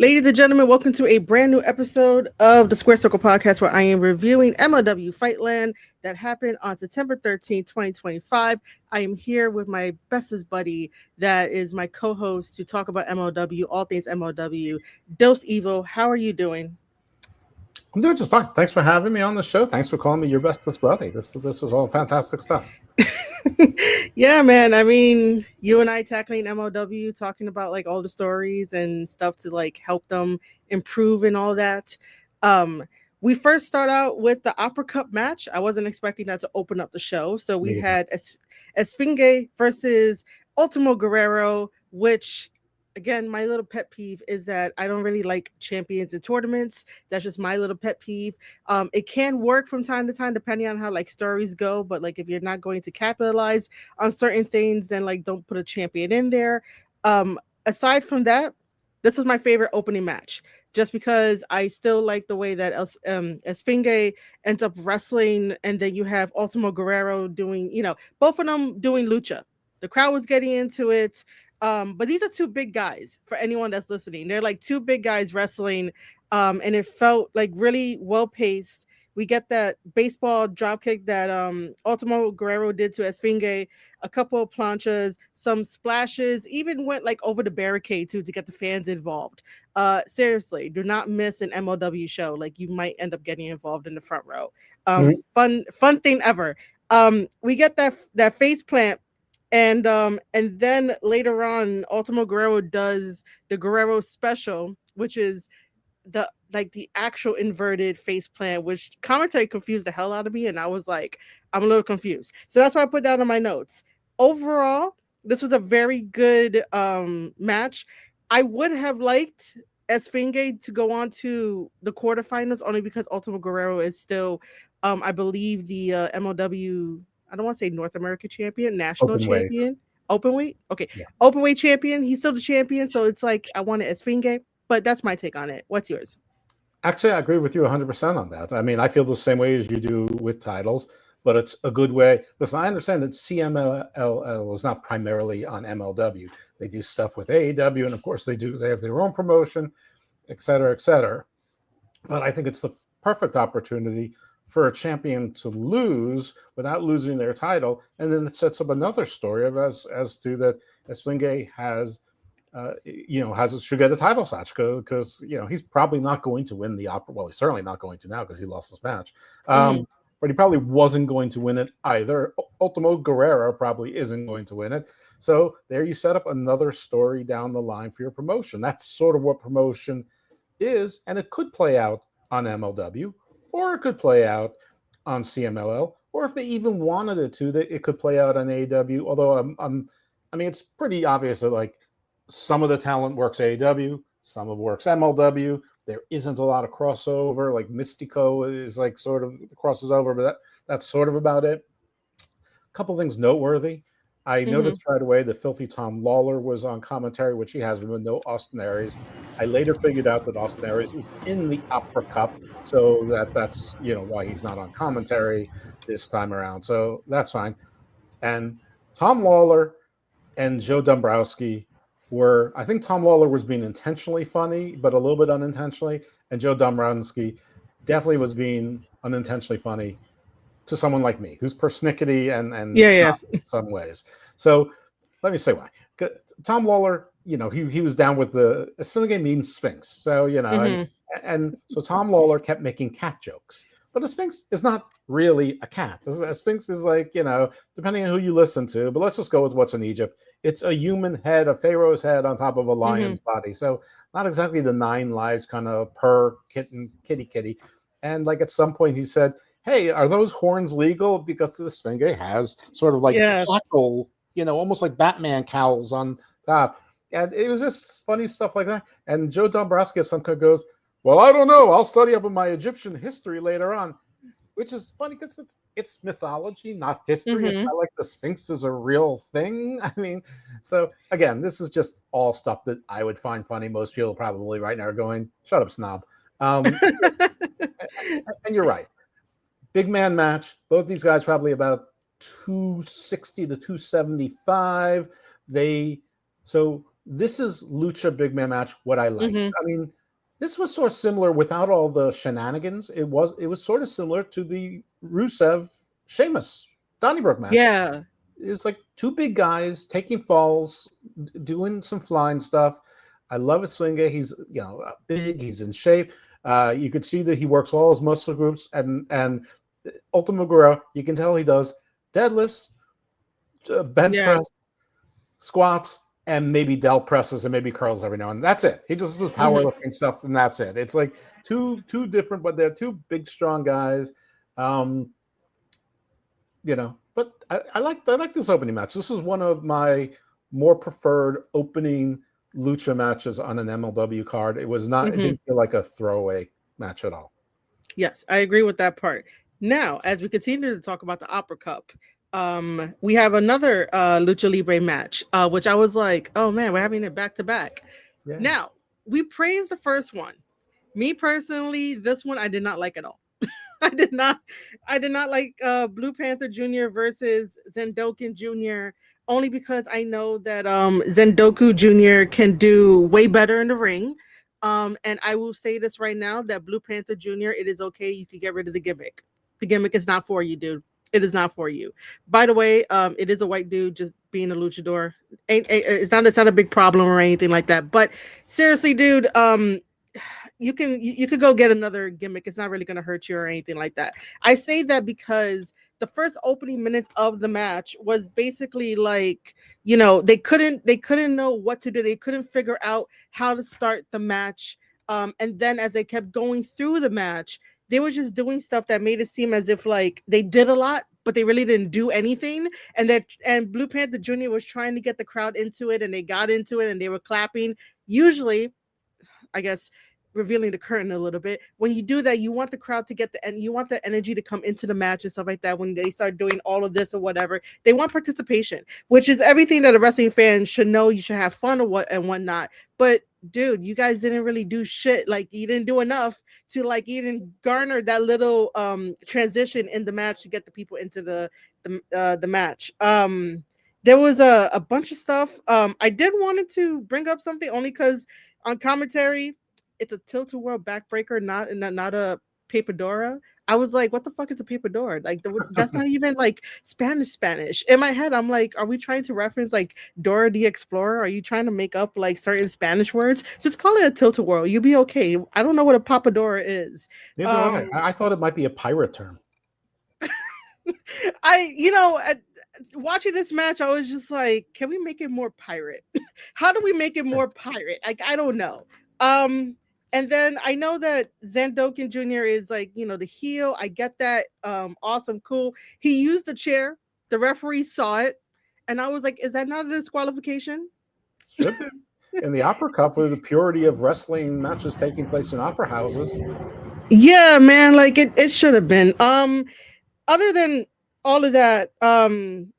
Ladies and gentlemen, welcome to a brand new episode of the Square Circle Podcast where I am reviewing MLW Fightland that happened on September 13th, 2025. I am here with my bestest buddy that is my co-host to talk about MLW, all things MLW. Dos Evo, how are you doing? I'm doing just fine. Thanks for having me on the show. Thanks for calling me your bestest buddy. This is all fantastic stuff. Yeah, man. I mean, you and I tackling MLW, talking about like all the stories and stuff to like help them improve and all that. Um, we first start out with the Opera Cup match. I wasn't expecting that to open up the show. So we Me either. had Esfinge versus Ultimo Guerrero, which again, my little pet peeve is that I don't really like champions in tournaments. That's just my little pet peeve. It can work from time to time depending on how like stories go, but like if you're not going to capitalize on certain things, then like don't put a champion in there. Aside from that, this was my favorite opening match just because I still like the way that Esfinge ends up wrestling, and then you have Ultimo Guerrero doing, both of them doing lucha. The crowd was getting into it. But these are two big guys for anyone that's listening. They're like two big guys wrestling, and it felt like really well paced. We get that baseball drop kick that Ultimo Guerrero did to Esfinge, a couple of planchas, some splashes, even went like over the barricade too to get the fans involved. Seriously, do not miss an MLW show. Like you might end up getting involved in the front row. Mhm. Fun thing ever. We get that face plant and then later on, Ultimo Guerrero does the Guerrero special, which is the actual inverted face plant, which commentary confused the hell out of me, and I was like, I'm a little confused. So that's why I put down on my notes. Overall, this was a very good match. I would have liked Esfinge to go on to the quarterfinals only because Ultimo Guerrero is still, I believe, the MLW. I don't want to say North America champion, national Open weight. champion, open weight. Okay, Yeah. open weight champion. He's still the champion, so it's like I wanted Esfinge, but that's my take on it. What's yours? Actually, I agree with you 100% on that. I mean, I feel the same way as you do with titles, but it's a good way. Listen, I understand that CMLL is not primarily on MLW. They do stuff with AEW, and of course they have their own promotion, et cetera, et cetera. But I think it's the perfect opportunity for a champion to lose without losing their title, and then it sets up another story of as to that Esfinge should get a title match because he's probably not going to win the opera. Well, he's certainly not going to now because he lost his match. Mm-hmm. But he probably wasn't going to win it either. Ultimo Guerrero probably isn't going to win it. So there you set up another story down the line for your promotion. That's sort of what promotion is, and it could play out on MLW, or it could play out on CMLL, or if they even wanted it to, it could play out on AEW. Although I mean, it's pretty obvious that like some of the talent works AEW, some of it works MLW. There isn't a lot of crossover. Like Mystico is like sort of crosses over, but that's sort of about it. A couple things noteworthy. I Mm-hmm. noticed right away that Filthy Tom Lawler was on commentary, which he has been, no Austin Aries. I later figured out that Austin Aries is in the Opera Cup, so that's why he's not on commentary this time around. So that's fine. And Tom Lawler and Joe Dombrowski I think Tom Lawler was being intentionally funny, but a little bit unintentionally, and Joe Dombrowski definitely was being unintentionally funny to someone like me, who's persnickety and Yeah, yeah. snobby in some ways. So let me say why. Tom Lawler, he was down with the Esfinge means Sphinx. So, Mm-hmm. and so Tom Lawler kept making cat jokes. But a Sphinx is not really a cat. A Sphinx is like, depending on who you listen to, but let's just go with what's in Egypt. It's a human head, a pharaoh's head on top of a Mm-hmm. lion's body. So not exactly the 9 lives kind of per kitten, kitty. And like at some point he said, hey, are those horns legal? Because the Esfinge has sort of like Yeah. jackal, almost like Batman cowls on top. And it was just funny stuff like that. And Joe Dombrowski at some point goes, well, I don't know. I'll study up on my Egyptian history later on, which is funny because it's mythology, not history. It's Mm-hmm. not like the Sphinx is a real thing. I mean, so again, this is just all stuff that I would find funny. Most people probably right now are going, shut up, snob. And you're right. Big man match. Both these guys probably about 260 to 275. So this is Lucha big man match. What I like. Mm-hmm. I mean, this was sort of similar without all the shenanigans. It was sort of similar to the Rusev Sheamus Donnybrook match. Yeah. It's like two big guys taking falls, doing some flying stuff. I love Esfinge. He's big. He's in shape. You could see that he works all his muscle groups, and Ultimo Guerrero, you can tell he does deadlifts, bench Yeah. press, squats, and maybe delt presses and maybe curls every now and then. That's it. He just does Mm-hmm. powerlifting stuff, and that's it. It's like two different, but they're two big, strong guys. Um, but I like this opening match. This is one of my more preferred opening Lucha matches on an MLW card. It was not. It Mm-hmm. didn't feel like a throwaway match at all. Yes, I agree with that part. Now, as we continue to talk about the Opera Cup, we have another Lucha Libre match, which I was like, oh man, we're having it back to back. Yeah. Now, we praised the first one. Me personally, this one I did not like at all. I did not like Blue Panther Jr. versus Zandokan Jr. only because I know that Zendoku Jr. can do way better in the ring. And I will say this right now that Blue Panther Jr., it is okay. You can get rid of the gimmick. The gimmick is not for you, dude. It is not for you. By the way, it is a white dude just being a luchador. It's not a big problem or anything like that. But seriously, dude, you could go get another gimmick. It's not really going to hurt you or anything like that. I say that because the first opening minutes of the match was basically like, they couldn't know what to do. They couldn't figure out how to start the match. And then as they kept going through the match, they were just doing stuff that made it seem as if like they did a lot, but they really didn't do anything. And Blue Panther Jr. was trying to get the crowd into it, and they got into it and they were clapping. Usually, I guess, revealing the curtain a little bit. When you do that, you want the crowd to get you want the energy to come into the match and stuff like that. When they start doing all of this or whatever, they want participation, which is everything that a wrestling fan should know. You should have fun or whatnot. But dude, you guys didn't really do shit. Like, you didn't do enough to like even garner that little transition in the match to get the people into the match. There was a bunch of stuff. I did wanted to bring up something only because on commentary, it's a tilt-a-whirl backbreaker, not a papadora. I was like, what the fuck is a papadora? Like, that's not even like Spanish. In my head, I'm like, are we trying to reference like Dora the Explorer? Are you trying to make up like certain Spanish words? Just call it a tilt-a-whirl. You'll be okay. I don't know what a papadora is. Neither do I. I thought it might be a pirate term. Watching this match, I was just like, can we make it more pirate? How do we make it more pirate? Like, I don't know. And then I know that Zandokan Jr. is like, the heel. I get that. Awesome, cool. He used the chair. The referee saw it. And I was like, is that not a disqualification? Should be. In the Opera Cup, with the purity of wrestling matches taking place in opera houses. Yeah, man, like it should have been. Other than all of that, the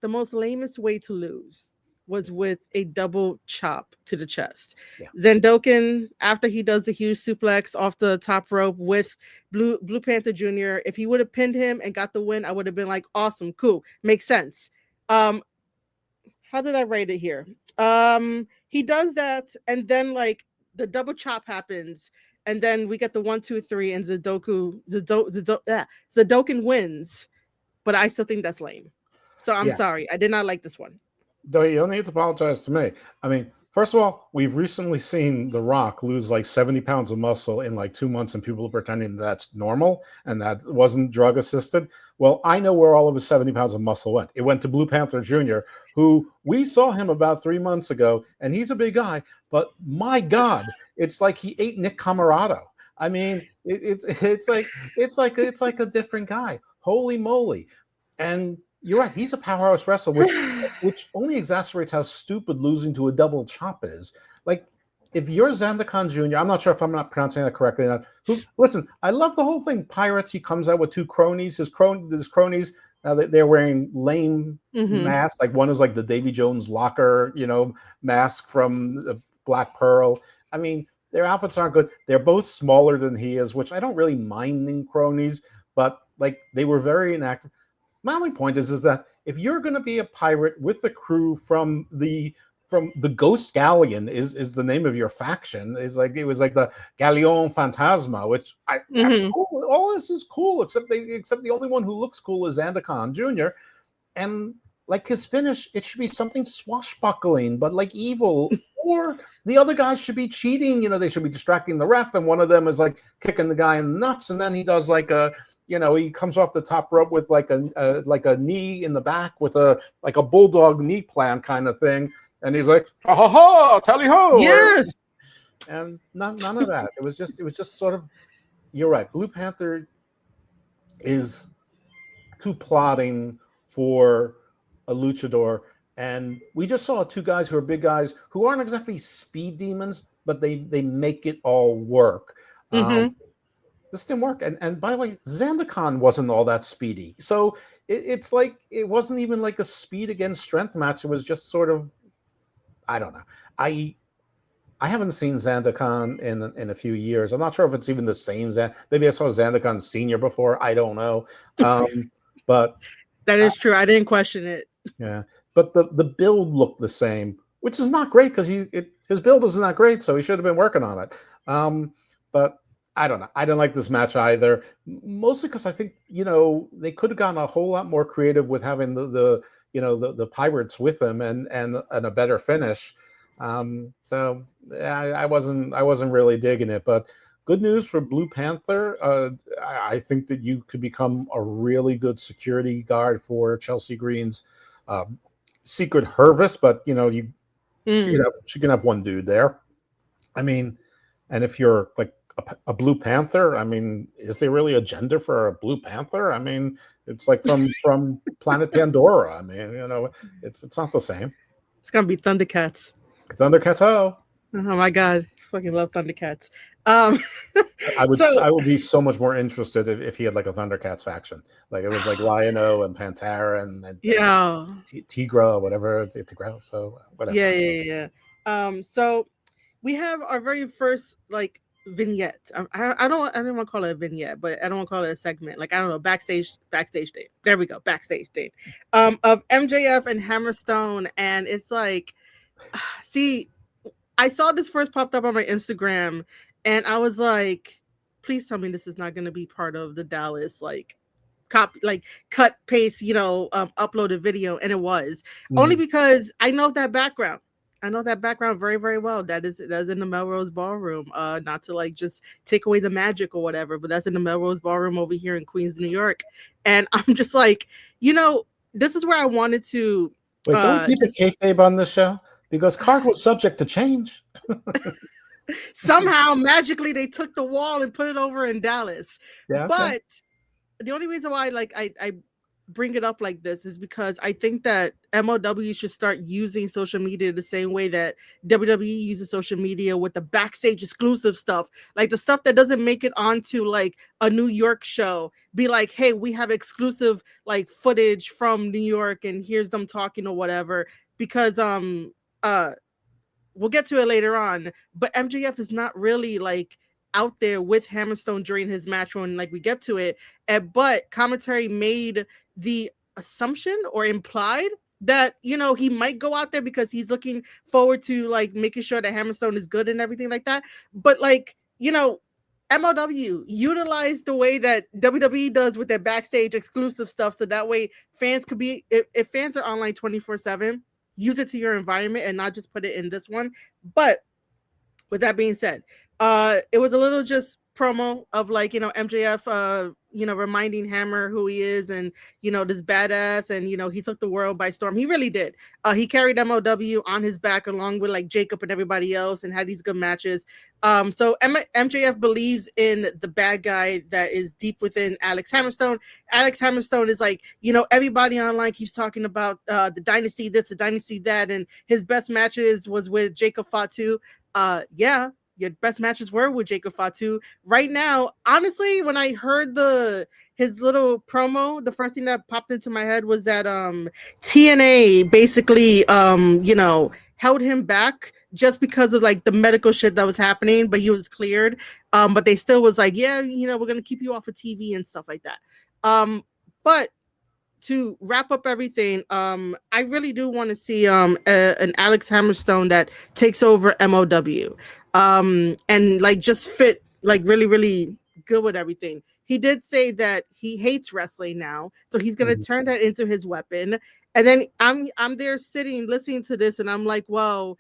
most lamest way to lose was with a double chop to the chest. Yeah. Zandokan, after he does the huge suplex off the top rope with Blue Panther Jr., if he would have pinned him and got the win, I would have been like, awesome, cool, makes sense. How did I write it here? He does that, and then like the double chop happens, and then we get the 1, 2, 3, and Zandokan wins, but I still think that's lame. So I'm sorry, I did not like this one. Though you don't need to apologize to me. I mean, first of all, we've recently seen The Rock lose like 70 pounds of muscle in like 2 months, and people are pretending that's normal and that wasn't drug assisted. Well, I know where all of his 70 pounds of muscle went. It went to Blue Panther Jr., who we saw him about 3 months ago, and he's a big guy, but my God, it's like he ate Nick Camarado. I mean, it's like a different guy. Holy moly. And you're right. He's a powerhouse wrestler, which only exacerbates how stupid losing to a double chop is. Like, if you're Zandokan Jr., I'm not sure if I'm not pronouncing that correctly. Listen, I love the whole thing. Pirates, he comes out with two cronies. His cronies, they're wearing lame masks. Like, one is like the Davy Jones locker, mask from Black Pearl. I mean, their outfits aren't good. They're both smaller than he is, which I don't really mind in cronies, but like, they were very inactive. My only point is that if you're going to be a pirate with the crew from the from the Ghost Galleon is the name of your faction. Is like it was like the Galleon Fantasma, which that's cool. All this is cool, except the only one who looks cool is Zandokan Jr. And like his finish, it should be something swashbuckling, but like evil. Or the other guys should be cheating. You know, they should be distracting the ref, and one of them is like kicking the guy in the nuts, and then he does like a, you know, he comes off the top rope with like a knee in the back with a like a bulldog knee plant kind of thing, and he's like, ha ha ha, tally ho, yeah, and none of that. It was just sort of, you're right. Blue Panther is too plotting for a luchador. And we just saw two guys who are big guys who aren't exactly speed demons, but they make it all work. This didn't work. And by the way, Zandokan wasn't all that speedy. So it's like it wasn't even like a speed against strength match. It was just sort of, I don't know. I haven't seen Zandokan in a few years. I'm not sure if it's even the same Maybe I saw Zandokan Senior before. I don't know. But that is true. I didn't question it. Yeah. But the build looked the same, which is not great because his build is not great, so he should have been working on it. But I don't know. I didn't like this match either, mostly because I think, you know, they could have gotten a whole lot more creative with having the Pirates with them and a better finish. So yeah, I wasn't really digging it. But good news for Blue Panther. I think that you could become a really good security guard for Chelsea Green's secret Hervis, but you know, she can have one dude there. I mean, and if you're like a Blue Panther, I mean, is there really a gender for a Blue Panther? I mean, it's like from Planet Pandora. I mean, you know, it's not the same. It's gonna be Thundercats. Thundercats, oh my god, fucking love Thundercats. I would be so much more interested if he had like a Thundercats faction, like it was like Lion-O and Pantera and Tigra, whatever, Tigra. So whatever. Yeah. So we have our very first like vignette. I don't want to call it a vignette, but I don't want to call it a segment. Like I don't know, backstage day. There we go, backstage day. Of MJF and Hammerstone, and it's like, see, I saw this first popped up on my Instagram, and I was like, please tell me this is not going to be part of the Dallas like copy, like cut paste, uploaded video, and it was only because I know that background. I know that background very, very well. That is in the Melrose Ballroom. Not to like just take away the magic or whatever, but that's in the Melrose Ballroom over here in Queens, New York. And I'm just like, this is where I wanted to. Wait, don't keep a kayfabe on this show because card was subject to change. Somehow, magically, they took the wall and put it over in Dallas. Yeah, okay. But the only reason why, I bring it up like this is because I think that MLW should start using social media the same way that WWE uses social media with the backstage exclusive stuff, like the stuff that doesn't make it onto like a New York show. Be like, hey, we have exclusive like footage from New York, and here's them talking or whatever. Because we'll get to it later on, but MJF is not really like out there with Hammerstone during his match when like we get to it, but commentary made the assumption or implied that he might go out there because he's looking forward to like making sure that Hammerstone is good and everything like that. But like MLW utilized the way that WWE does with their backstage exclusive stuff, so that way fans could be, if fans are online 24/7, use it to your environment and not just put it in this one. But with that being said, it was a little just promo of like, MJF, reminding Hammer who he is and, this badass, and, he took the world by storm. He really did. He carried MLW on his back along with like Jacob and everybody else and had these good matches. So MJF believes in the bad guy that is deep within Alex Hammerstone. Alex Hammerstone is like, everybody online keeps talking about the dynasty this, the dynasty that, and his best matches was with Jacob Fatu. Yeah. Your best matches were with Jacob Fatu. Right now, honestly, when I heard his little promo, the first thing that popped into my head was that TNA basically held him back just because of like the medical shit that was happening, but he was cleared. But they still was like, yeah, we're gonna keep you off of TV and stuff like that. But to wrap up everything, I really do want to see an Alex Hammerstone that takes over MLW, and like just fit like really really good with everything. He did say that he hates wrestling now, so he's gonna Mhm. turn that into his weapon. And then I'm there sitting listening to this, and I'm like, whoa.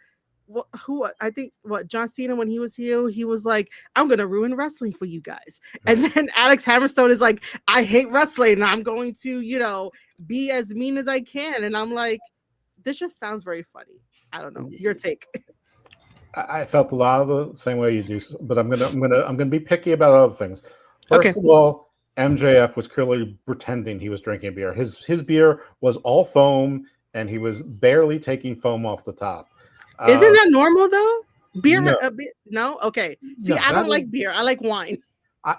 Who I think what John Cena when he was here, he was like, "I'm gonna ruin wrestling for you guys," and then Alex Hammerstone is like, "I hate wrestling, and I'm going to, be as mean as I can," and I'm like, "This just sounds very funny." I don't know your take. I felt a lot of the same way you do, but I'm gonna be picky about other things. Okay, First of all, MJF was clearly pretending he was drinking beer. His beer was all foam, and he was barely taking foam off the top. isn't Uh, that normal though? Beer, no, no. Okay, see, no, I that don't like is. beer. I like wine.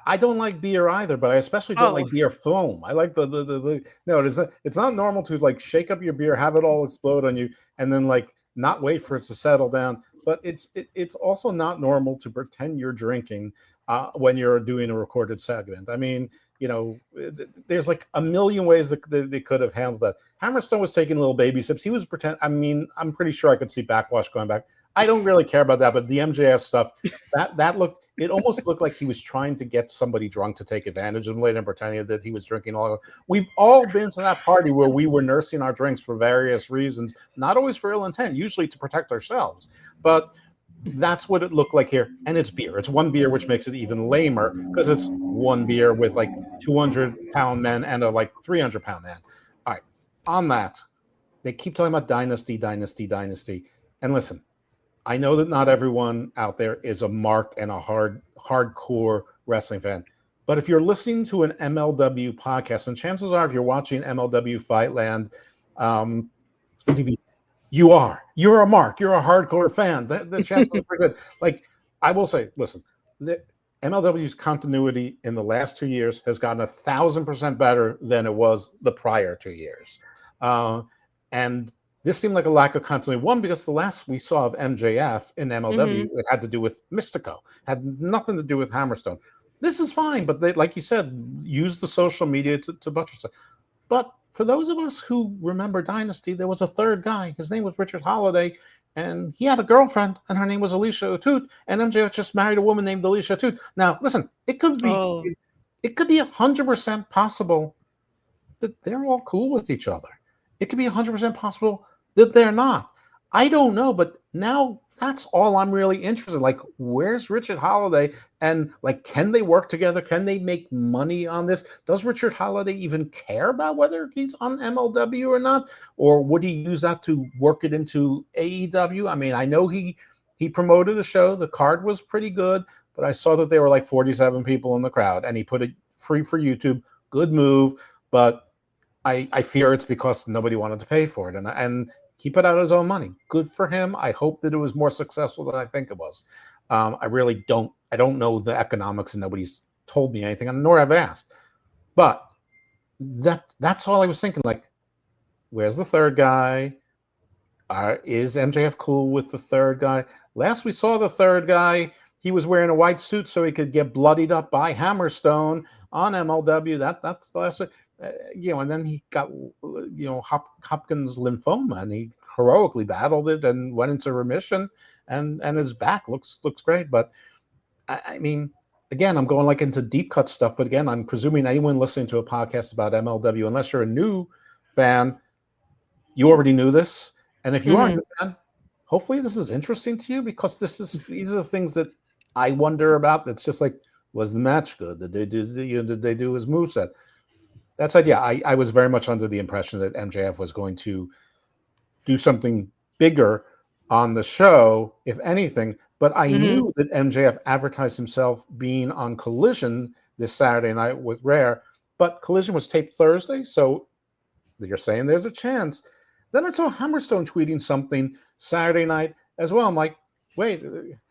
I don't like beer either, but I especially don't Oh, like beer foam. I like the no. It's not normal to like shake up your beer, have it all explode on you, and then like not wait for it to settle down. But it's also not normal to pretend you're drinking when you're doing a recorded segment. I mean, there's like a million ways that they could have handled that. Hammerstone was taking little baby sips. He was pretend. I mean, I'm pretty sure I could see backwash going back. I don't really care about that, but the MJF stuff that looked. It almost looked like he was trying to get somebody drunk to take advantage of him later and pretending that he was drinking all. We've all been to that party where we were nursing our drinks for various reasons, not always for ill intent, usually to protect ourselves. But that's what it looked like here. And it's beer. It's one beer, which makes it even lamer because it's one beer with like 200-pound men and a like 300-pound man. All right. On that, they keep talking about dynasty, dynasty, dynasty. And listen, I know that not everyone out there is a mark and a hardcore wrestling fan. But if you're listening to an MLW podcast, and chances are if you're watching MLW Fightland um, TV, you're a mark. You're a hardcore fan. The chances are pretty good. Like I will say, listen, the MLW's continuity in the last 2 years has gotten 1,000% better than it was the prior 2 years, and this seemed like a lack of continuity. One, because the last we saw of MJF in MLW, mm-hmm. it had to do with Mystico, had nothing to do with Hammerstone. This is fine, but they, like you said, use the social media to buttress it. But for those of us who remember Dynasty, there was a third guy. His name was Richard Holiday, and he had a girlfriend, and her name was Alicia O'Toole. And MJF just married a woman named Alicia O'Toole. Now, listen, Oh, it could be 100% possible that they're all cool with each other. It could be 100% possible that they're not. I don't know, but now that's all I'm really interested in. Like, where's Richard Holiday? And like, can they work together? Can they make money on this? Does Richard Holiday even care about whether he's on MLW or not? Or would he use that to work it into AEW? I mean, I know he promoted the show. The card was pretty good, but I saw that there were like 47 people in the crowd, and he put it free for YouTube. Good move, but I fear it's because nobody wanted to pay for it, and he put out his own money. Good for him. I hope that it was more successful than I think it was. I really don't. I don't know the economics, and nobody's told me anything, and nor have asked. But that's all I was thinking. Like, where's the third guy? Is MJF cool with the third guy? Last we saw the third guy, he was wearing a white suit so he could get bloodied up by Hammerstone on MLW. That's the last. And then he got Hopkins lymphoma, and he heroically battled it and went into remission, and his back looks great. But I mean, again, I'm going like into deep cut stuff. But again, I'm presuming anyone listening to a podcast about MLW, unless you're a new fan, you already knew this. And if you aren't mm-hmm. a fan, hopefully this is interesting to you, because these are the things that I wonder about. That's just like, was the match good? Did they do his moveset? That said, yeah, I was very much under the impression that MJF was going to do something bigger on the show, if anything. But I Mm-hmm. knew that MJF advertised himself being on Collision this Saturday night with Rare, but Collision was taped Thursday, so you're saying there's a chance. Then I saw Hammerstone tweeting something Saturday night as well. I'm like, wait,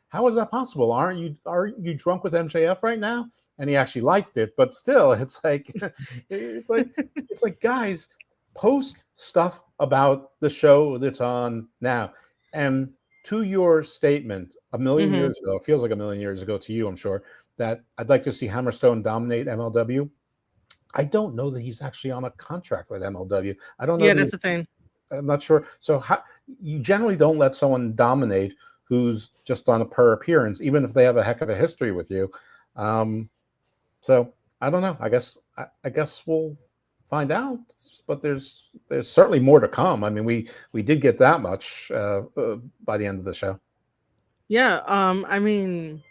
how is that possible? Aren't you drunk with MJF right now? And he actually liked it, but still, it's like guys, post stuff about the show that's on now. And to your statement a million Mm-hmm. years ago, it feels like a million years ago to you, I'm sure, that I'd like to see Hammerstone dominate MLW. I don't know that he's actually on a contract with MLW. I don't know Yeah, that that's the thing. I'm not sure. So you generally don't let someone dominate who's just on a per appearance, even if they have a heck of a history with you. So I don't know. I guess we'll find out. But there's certainly more to come. I mean, we did get that much by the end of the show. Yeah, I mean,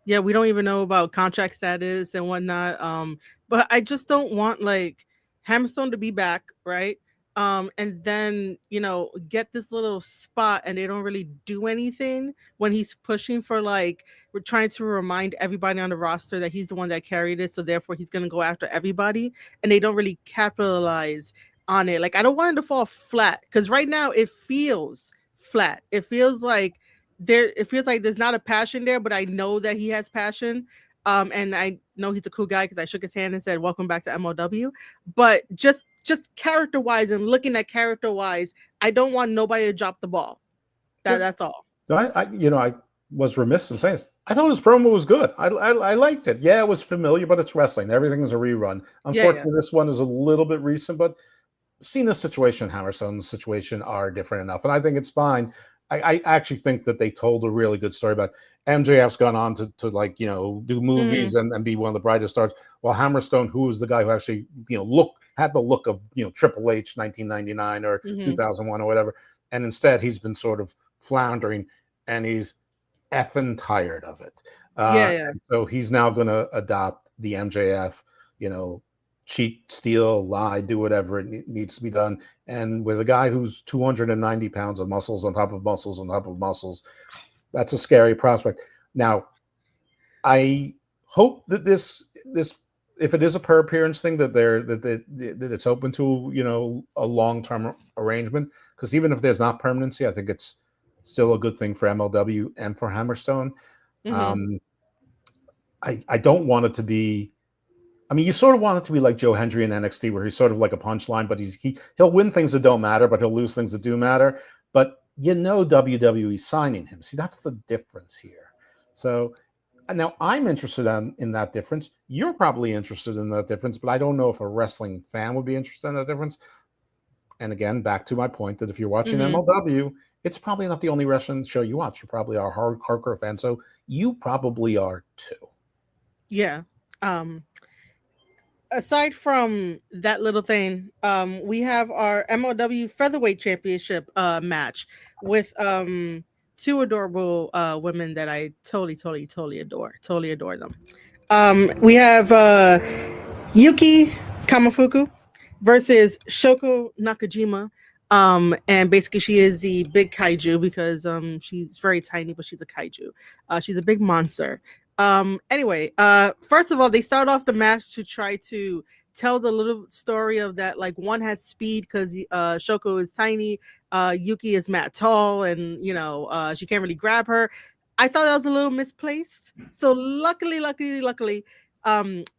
yeah, we don't even know about contract status and whatnot. But I just don't want like Hammerstone to be back, right? And then get this little spot, and they don't really do anything when he's pushing for like we're trying to remind everybody on the roster that he's the one that carried it, so therefore he's gonna go after everybody, and they don't really capitalize on it. Like I don't want it to fall flat because right now it feels flat. It feels like there's not a passion there, but I know that he has passion. And I know he's a cool guy because I shook his hand and said, "Welcome back to MLW." But just character wise and looking at character wise, I don't want nobody to drop the ball. That's all. So I was remiss in saying this. I thought his promo was good. I liked it. Yeah, it was familiar, but it's wrestling. Everything is a rerun. Unfortunately, This one is a little bit recent, but Cena's situation, Hammerstone's situation are different enough, and I think it's fine. I actually think that they told a really good story about MJF's gone on to do movies and be one of the brightest stars. While Hammerstone, who was the guy who actually had the look of Triple H 1999 or 2001 or whatever, and instead he's been sort of floundering, and he's effing tired of it. So he's now going to adopt the MJF, cheat, steal, lie, do whatever it needs to be done. And with a guy who's 290 pounds of muscles on top of muscles on top of muscles, that's a scary prospect. Now, I hope that this if it is a per appearance thing, that it's open to a long-term arrangement. Because even if there's not permanency, I think it's still a good thing for MLW and for Hammerstone. I don't want it to be. I mean, you sort of want it to be like Joe Hendry in NXT, where he's sort of like a punchline, but he'll win things that don't matter, but he'll lose things that do matter. But WWE's signing him. See, that's the difference here. So now I'm interested in that difference. You're probably interested in that difference, but I don't know if a wrestling fan would be interested in that difference. And again, back to my point that if you're watching MLW, it's probably not the only wrestling show you watch. You probably are a hardcore fan, so you probably are too. Yeah. Aside from that little thing, we have our MLW Featherweight Championship match with two adorable women that I totally adore. Totally adore them. We have Yuki Kamafuku versus Shoko Nakajima. And basically she is the big kaiju because she's very tiny, but she's a kaiju. She's a big monster. Anyway, first of all, they start off the match to try to tell the little story of that, like one has speed because Shoko is tiny, Yuki is mad tall, and she can't really grab her. I thought that was a little misplaced. So luckily,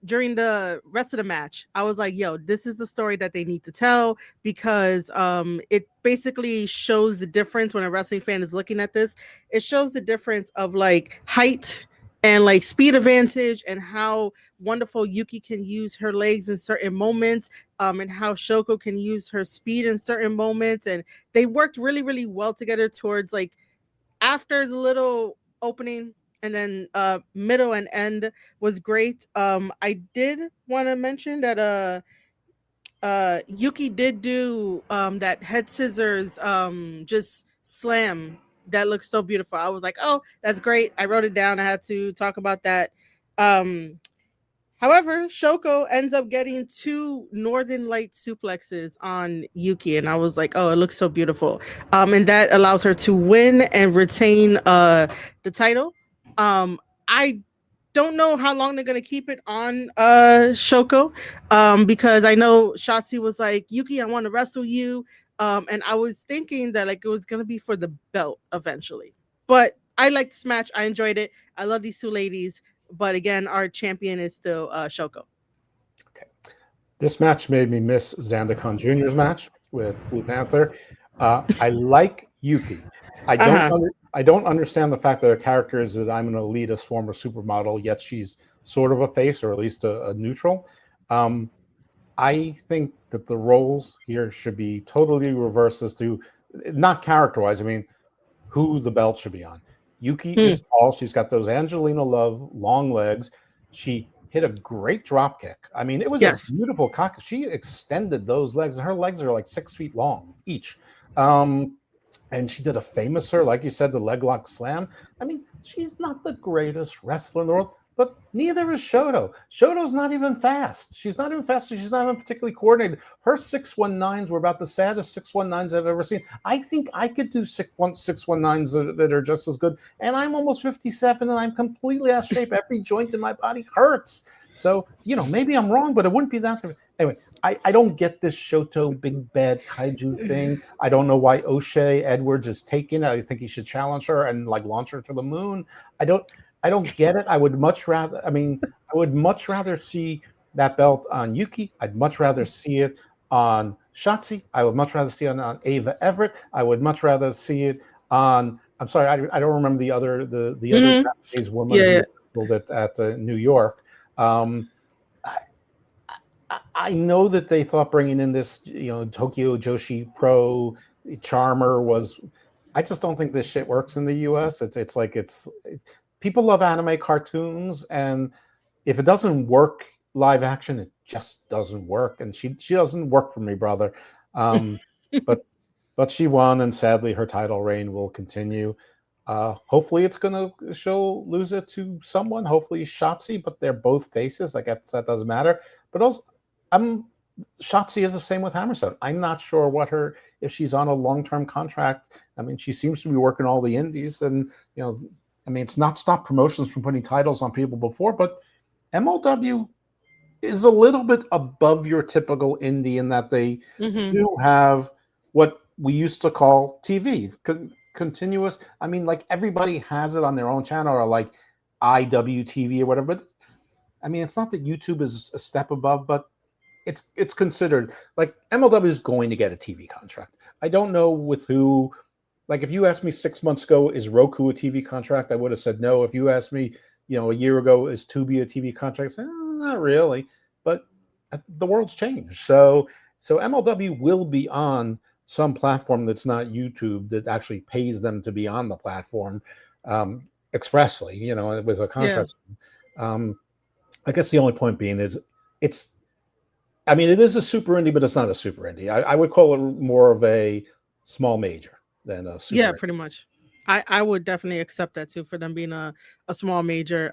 during the rest of the match, I was like, yo, this is the story that they need to tell because it basically shows the difference when a wrestling fan is looking at this. It shows the difference of like height and like speed advantage and how wonderful Yuki can use her legs in certain moments, and how Shoko can use her speed in certain moments. And they worked really, really well together towards like after the little opening, and then middle and end was great. I did want to mention that Yuki did do that head scissors just slam that looks so beautiful. I was like, oh, that's great. I wrote it down. I had to talk about that. However, Shoko ends up getting two Northern Light suplexes on Yuki, and I was like, oh, it looks so beautiful. And that allows her to win and retain the title. I don't know how long they're gonna keep it on Shoko, because I know Shotzi was like, Yuki, I want to wrestle you, and I was thinking that like it was gonna be for the belt eventually. But I liked this match. I enjoyed it. I love these two ladies. But again, our champion is still Shoko. Okay. This match made me miss Zandokan Jr.'s match with Blue Panther. I like Yuki. I don't understand the fact that her character is that I'm an elitist former supermodel, yet she's sort of a face or at least a neutral. I think that the roles here should be totally reversed as to not character wise. I mean, who the belt should be on. Yuki Hmm. is tall. She's got those Angelina Love long legs. She hit a great drop kick. I mean, it was a Yes. beautiful cock. She extended those legs, and her legs are like 6 feet long each. Um, and she did a famouser, like you said, the leg lock slam. I mean, she's not the greatest wrestler in the world, but neither is Shoto. Shoto's not even fast. She's not even fast. She's not even particularly coordinated. Her 619s were about the saddest 619s I've ever seen. I think I could do 619s that are just as good. And I'm almost 57 and I'm completely out of shape. Every joint in my body hurts. So, maybe I'm wrong, but it wouldn't be that. Anyway, I don't get this Shoto big bad kaiju thing. I don't know why O'Shea Edwards is taking it. I think he should challenge her and like launch her to the moon. I don't get it. I would much rather. I mean, I would much rather see that belt on Yuki. I'd much rather see it on Shotzi. I would much rather see it on Ava Everett. I would much rather see it on. I'm sorry, I don't remember the other Hmm. Japanese woman Yeah. who wrestled at New York. Um, I know that they thought bringing in this, Tokyo Joshi Pro charmer was. I just don't think this shit works in the U.S. It's like people love anime cartoons, and if it doesn't work live action, it just doesn't work. And she doesn't work for me, brother. Um, but but she won, and sadly, her title reign will continue. Hopefully, it's going to lose it to someone. Hopefully, Shotzi, but they're both faces. I guess that doesn't matter. But also, I'm Shotzi is the same with Hammerstone. I'm not sure if she's on a long term contract. I mean, she seems to be working all the indies, and I mean, it's not stopped promotions from putting titles on people before, but MLW is a little bit above your typical indie in that they Hmm. do have what we used to call TV continuous. I mean, like everybody has it on their own channel or like IWTV or whatever. But I mean, it's not that YouTube is a step above, but it's considered like MLW is going to get a TV contract. I don't know with who. Like if you asked me 6 months ago, is Roku a TV contract? I would have said no. If you asked me, a year ago, is Tubi a TV contract? I said, not really. But the world's changed. So MLW will be on some platform that's not YouTube that actually pays them to be on the platform expressly, with a Yeah. contract. Um, I guess the only point being is it's I mean, it is a super indie, but it's not a super indie. I would call it more of a small major than a Yeah, super indie. pretty much. I would definitely accept that too for them being a small major.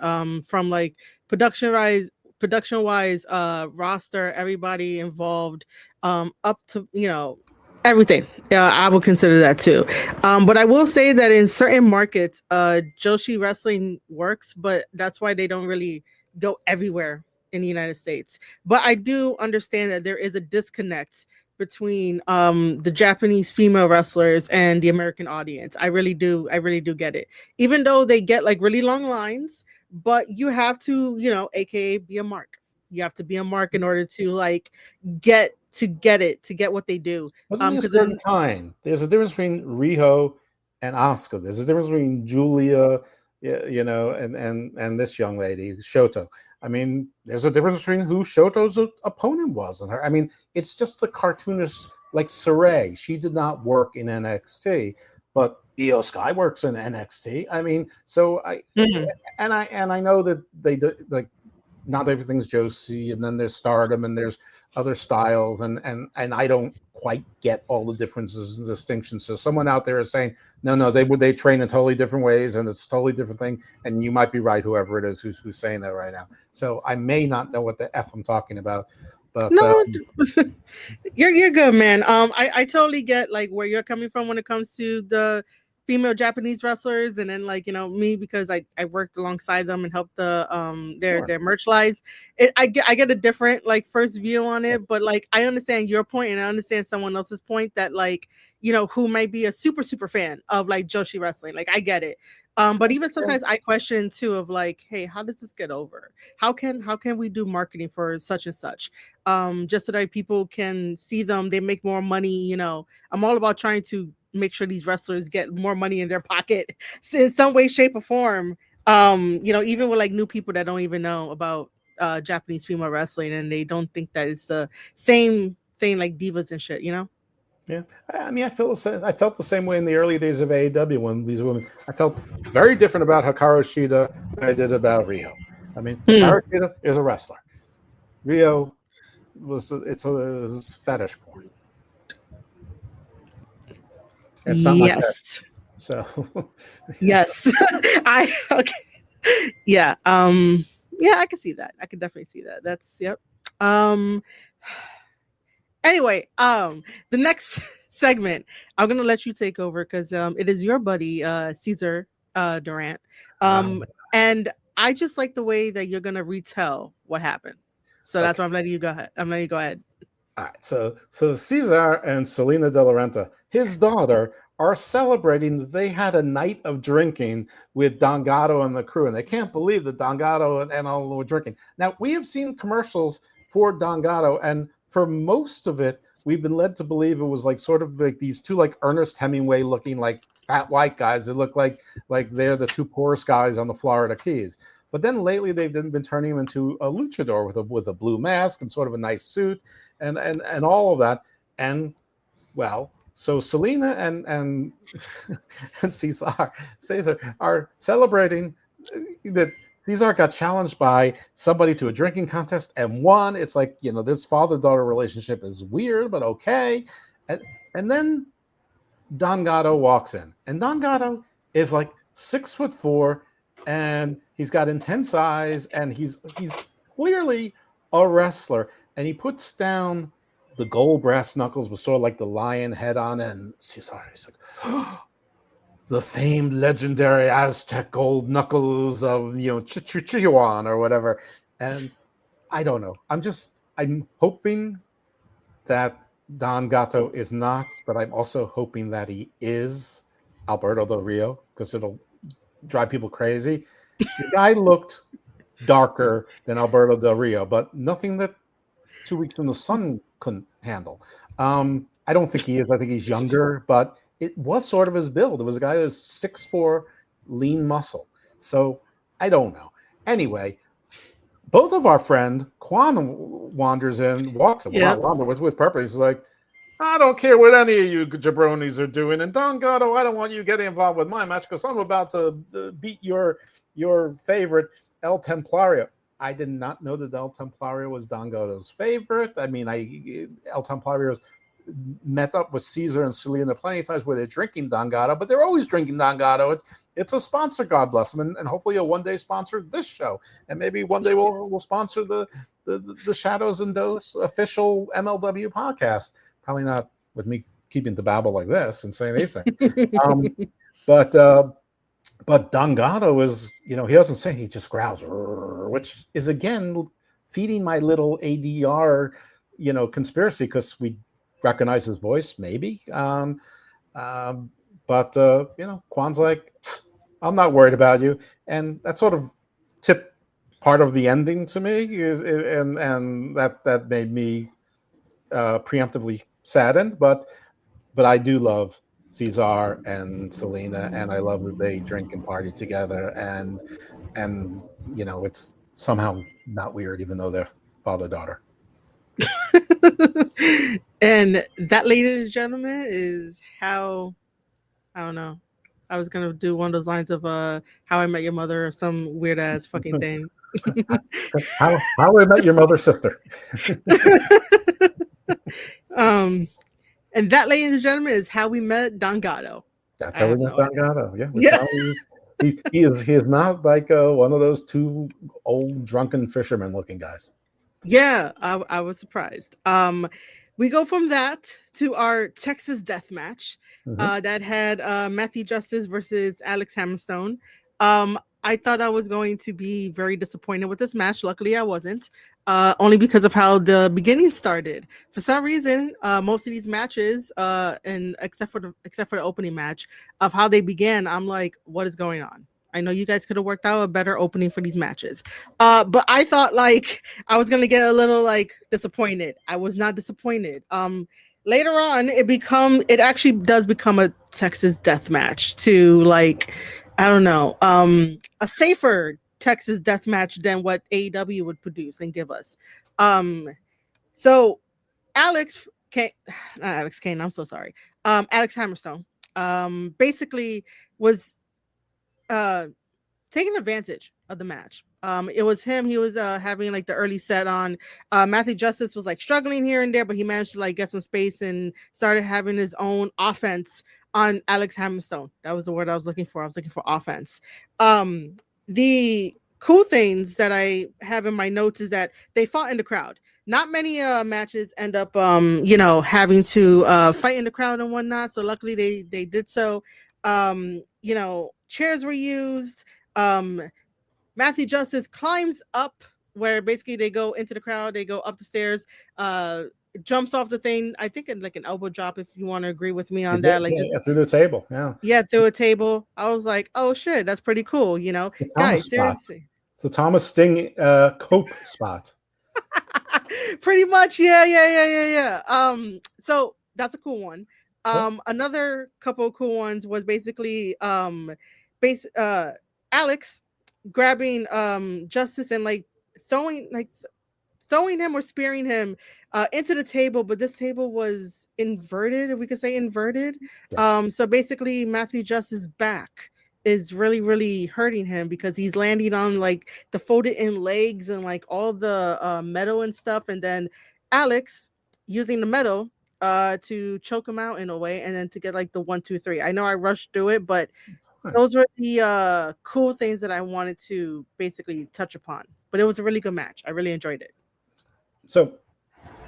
From like production wise, roster, everybody involved, up to everything. Yeah, I would consider that too. But I will say that in certain markets, Joshi wrestling works, but that's why they don't really go everywhere in the United States. But I do understand that there is a disconnect between the Japanese female wrestlers and the American audience. I really do get it. Even though they get like really long lines, but you have to, aka be a mark. You have to be a mark in order to like get what they do. But only a Because certain kind. There's a difference between Riho and Asuka. There's a difference between Julia, and this young lady, Shoto. I mean, there's a difference between who Shoto's opponent was and her. I mean, it's just the cartoonist like Saray. She did not work in NXT, but Io Sky works in NXT. I mean, so Mhm. I know that they do like not everything's Josie, and then there's Stardom, and there's other styles, and I don't quite get all the differences and distinctions. So someone out there is saying, no, they train in totally different ways, and it's a totally different thing. And you might be right, whoever it is who's saying that right now. So I may not know what the f I'm talking about, but No, you're good, man. I totally get like where you're coming from when it comes to the female Japanese wrestlers, and then like me because I worked alongside them and helped the their sure. their merch lines. I get a different like first view on it, but like I understand your point and I understand someone else's point that like who might be a super fan of like Joshi wrestling. Like I get it. But even sometimes I question too of like, hey, how does this get over? How can we do marketing for such and such? Just so that people can see them, they make more money. I'm all about trying to make sure these wrestlers get more money in their pocket in some way, shape, or form. Even with like new people that don't even know about Japanese female wrestling, and they don't think that it's the same thing like divas and shit, you know? Yeah, I mean, I feel the same. I felt the same way in the early days of AEW when these women. I felt very different about Hikaru Shida than I did about Rio. I mean, Hikaru Shida is a wrestler. Rio it's fetish porn. It's not my pet. Yes. So Yes. I okay. Yeah. Yeah, I can see that. I can definitely see that. That's yep. Anyway, the next segment, I'm gonna let you take over because it is your buddy Cesar Durant. And I just like the way that you're gonna retell what happened. So that's why I'm letting you go ahead. I'm letting you go ahead. All right. So Cesar and Salina De La Renta, his daughter, are celebrating that they had a night of drinking with Don Gatto and the crew, and they can't believe that Don Gatto and all were drinking. Now, we have seen commercials for Don Gatto, and for most of it, we've been led to believe it was like sort of like these two like Ernest Hemingway looking like fat white guys that look like they're the two poorest guys on the Florida Keys. But then lately they've been turning him into a luchador with a blue mask and sort of a nice suit and all of that. And well, so Salina and and Cesar are celebrating that Cesar got challenged by somebody to a drinking contest and won. It's like, you know, this father-daughter relationship is weird, but okay. And then Don Gatto walks in. And Don Gatto is like 6'4", and he's got intense eyes, and he's clearly a wrestler. And he puts down the gold brass knuckles with sort of like the lion head on it. And Cesar is like, oh, the famed legendary Aztec gold knuckles of, you know, Chihuahuan or whatever. And I don't know. I'm hoping that Don Gatto is not, but I'm also hoping that he is Alberto Del Rio, because it'll drive people crazy. The guy looked darker than Alberto Del Rio, but nothing that 2 weeks in the sun couldn't handle. I don't think he is. I think he's younger, but it was sort of his build. It was a guy who's 6'4", lean muscle. So I don't know. Anyway, both of our friend Quan wanders in, walks in. Well, not wander, was with purpose. He's like, I don't care what any of you jabronis are doing. And Don Gatto, I don't want you getting involved with my match because I'm about to beat your favorite El Templario. I did not know that El Templario was Don Gatto's favorite. I mean, El Templarios met up with Cesar and Salina plenty of times where they're drinking Don Gatto, but they're always drinking Don Gatto. It's a sponsor, God bless them, and hopefully he'll one day sponsor this show, and maybe one day we'll sponsor the Shadows and Dose official MLW podcast. Probably not with me keeping the babble like this and saying these things, but Don Gatto is, you know, he doesn't say, he just growls, which is again feeding my little ADR, you know, conspiracy, because we recognize his voice, maybe. But you know, Quan's like, I'm not worried about you, and that sort of tipped part of the ending to me, and that made me preemptively saddened. But I do love Cesar and Salina, and I love that they drink and party together, and you know, it's somehow not weird, even though they're father-daughter. And that, ladies and gentlemen, is how, I don't know, I was gonna do one of those lines of How I Met Your Mother or some weird ass fucking thing. How I Met Your Mother's Sister. And that, ladies and gentlemen, is how we met Don Gatto. That's how we met Don Gatto. Yeah. He is not like one of those two old drunken fisherman looking guys. Yeah, I was surprised. We go from that to our Texas death match that had Matthew Justice versus Alex Hammerstone. I thought I was going to be very disappointed with this match. Luckily, I wasn't. Only because of how the beginning started. For some reason, most of these matches, and except for the opening match, of how they began, I'm like, what is going on? I know you guys could have worked out a better opening for these matches. But I thought like I was gonna get a little like disappointed. I was not disappointed. Later on, it actually does become a Texas death match to like, I don't know, a safer Texas death match than what AEW would produce and give us. So Alex Kane, not Alex Kane, I'm so sorry. Alex Hammerstone, basically was uh taking advantage of the match. It was him. He was having like the early set on. Matthew Justice was like struggling here and there, but he managed to like get some space and started having his own offense on Alex Hammerstone. That was the word I was looking for. I was looking for offense. The cool things that I have in my notes is that they fought in the crowd. Not many matches end up having to fight in the crowd and whatnot. So luckily they did so. Chairs were used. Matthew Justice climbs up where basically they go into the crowd, they go up the stairs, jumps off the thing. I think like an elbow drop, if you want to agree with me on that. Like just through the table. Yeah, through a table. I was like, oh shit, that's pretty cool, Guys, seriously. It's the Thomas Sting cope spot. Pretty much, yeah. So that's a cool one. Another couple of cool ones was basically Alex grabbing Justice and like throwing him or spearing him into the table, but this table was inverted, if we could say inverted. So basically Matthew Justice's back is really, really hurting him because he's landing on like the folded in legs and like all the metal and stuff, and then Alex using the metal to choke him out in a way, and then to get like the 1, 2, 3. I know I rushed through it, but those were the cool things that I wanted to basically touch upon. But it was a really good match. I really enjoyed it. So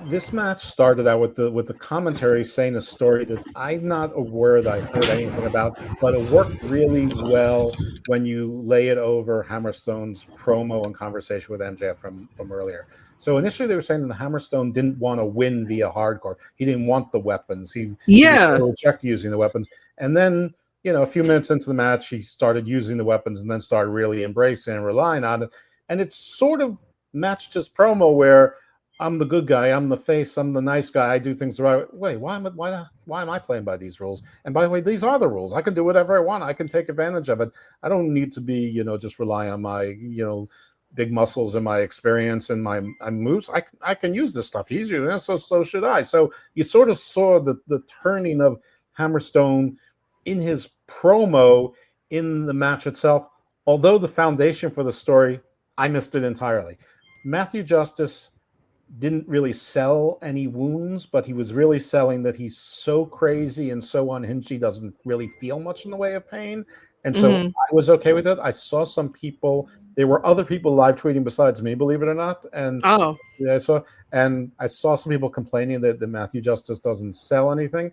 this match started out with the commentary saying a story that I'm not aware that I heard anything about, but it worked really well when you lay it over Hammerstone's promo and conversation with MJF from earlier. So initially they were saying that Hammerstone didn't want to win via hardcore. He didn't want the weapons. He rejected using the weapons. And then, a few minutes into the match, he started using the weapons and then started really embracing and relying on it. And it's sort of matched his promo where I'm the good guy, I'm the face, I'm the nice guy, I do things the right way. Why am I playing by these rules? And by the way, these are the rules. I can do whatever I want. I can take advantage of it. I don't need to be, just rely on my, big muscles and my experience and my moves. I can use this stuff easier, so should I. So you sort of saw the turning of Hammerstone in his promo in the match itself. Although the foundation for the story, I missed it entirely. Matthew Justice didn't really sell any wounds, but he was really selling that he's so crazy and so unhinged he doesn't really feel much in the way of pain. And so I was okay with it. I saw some people, there were other people live tweeting besides me, believe it or not. And I saw some people complaining that Matthew Justice doesn't sell anything.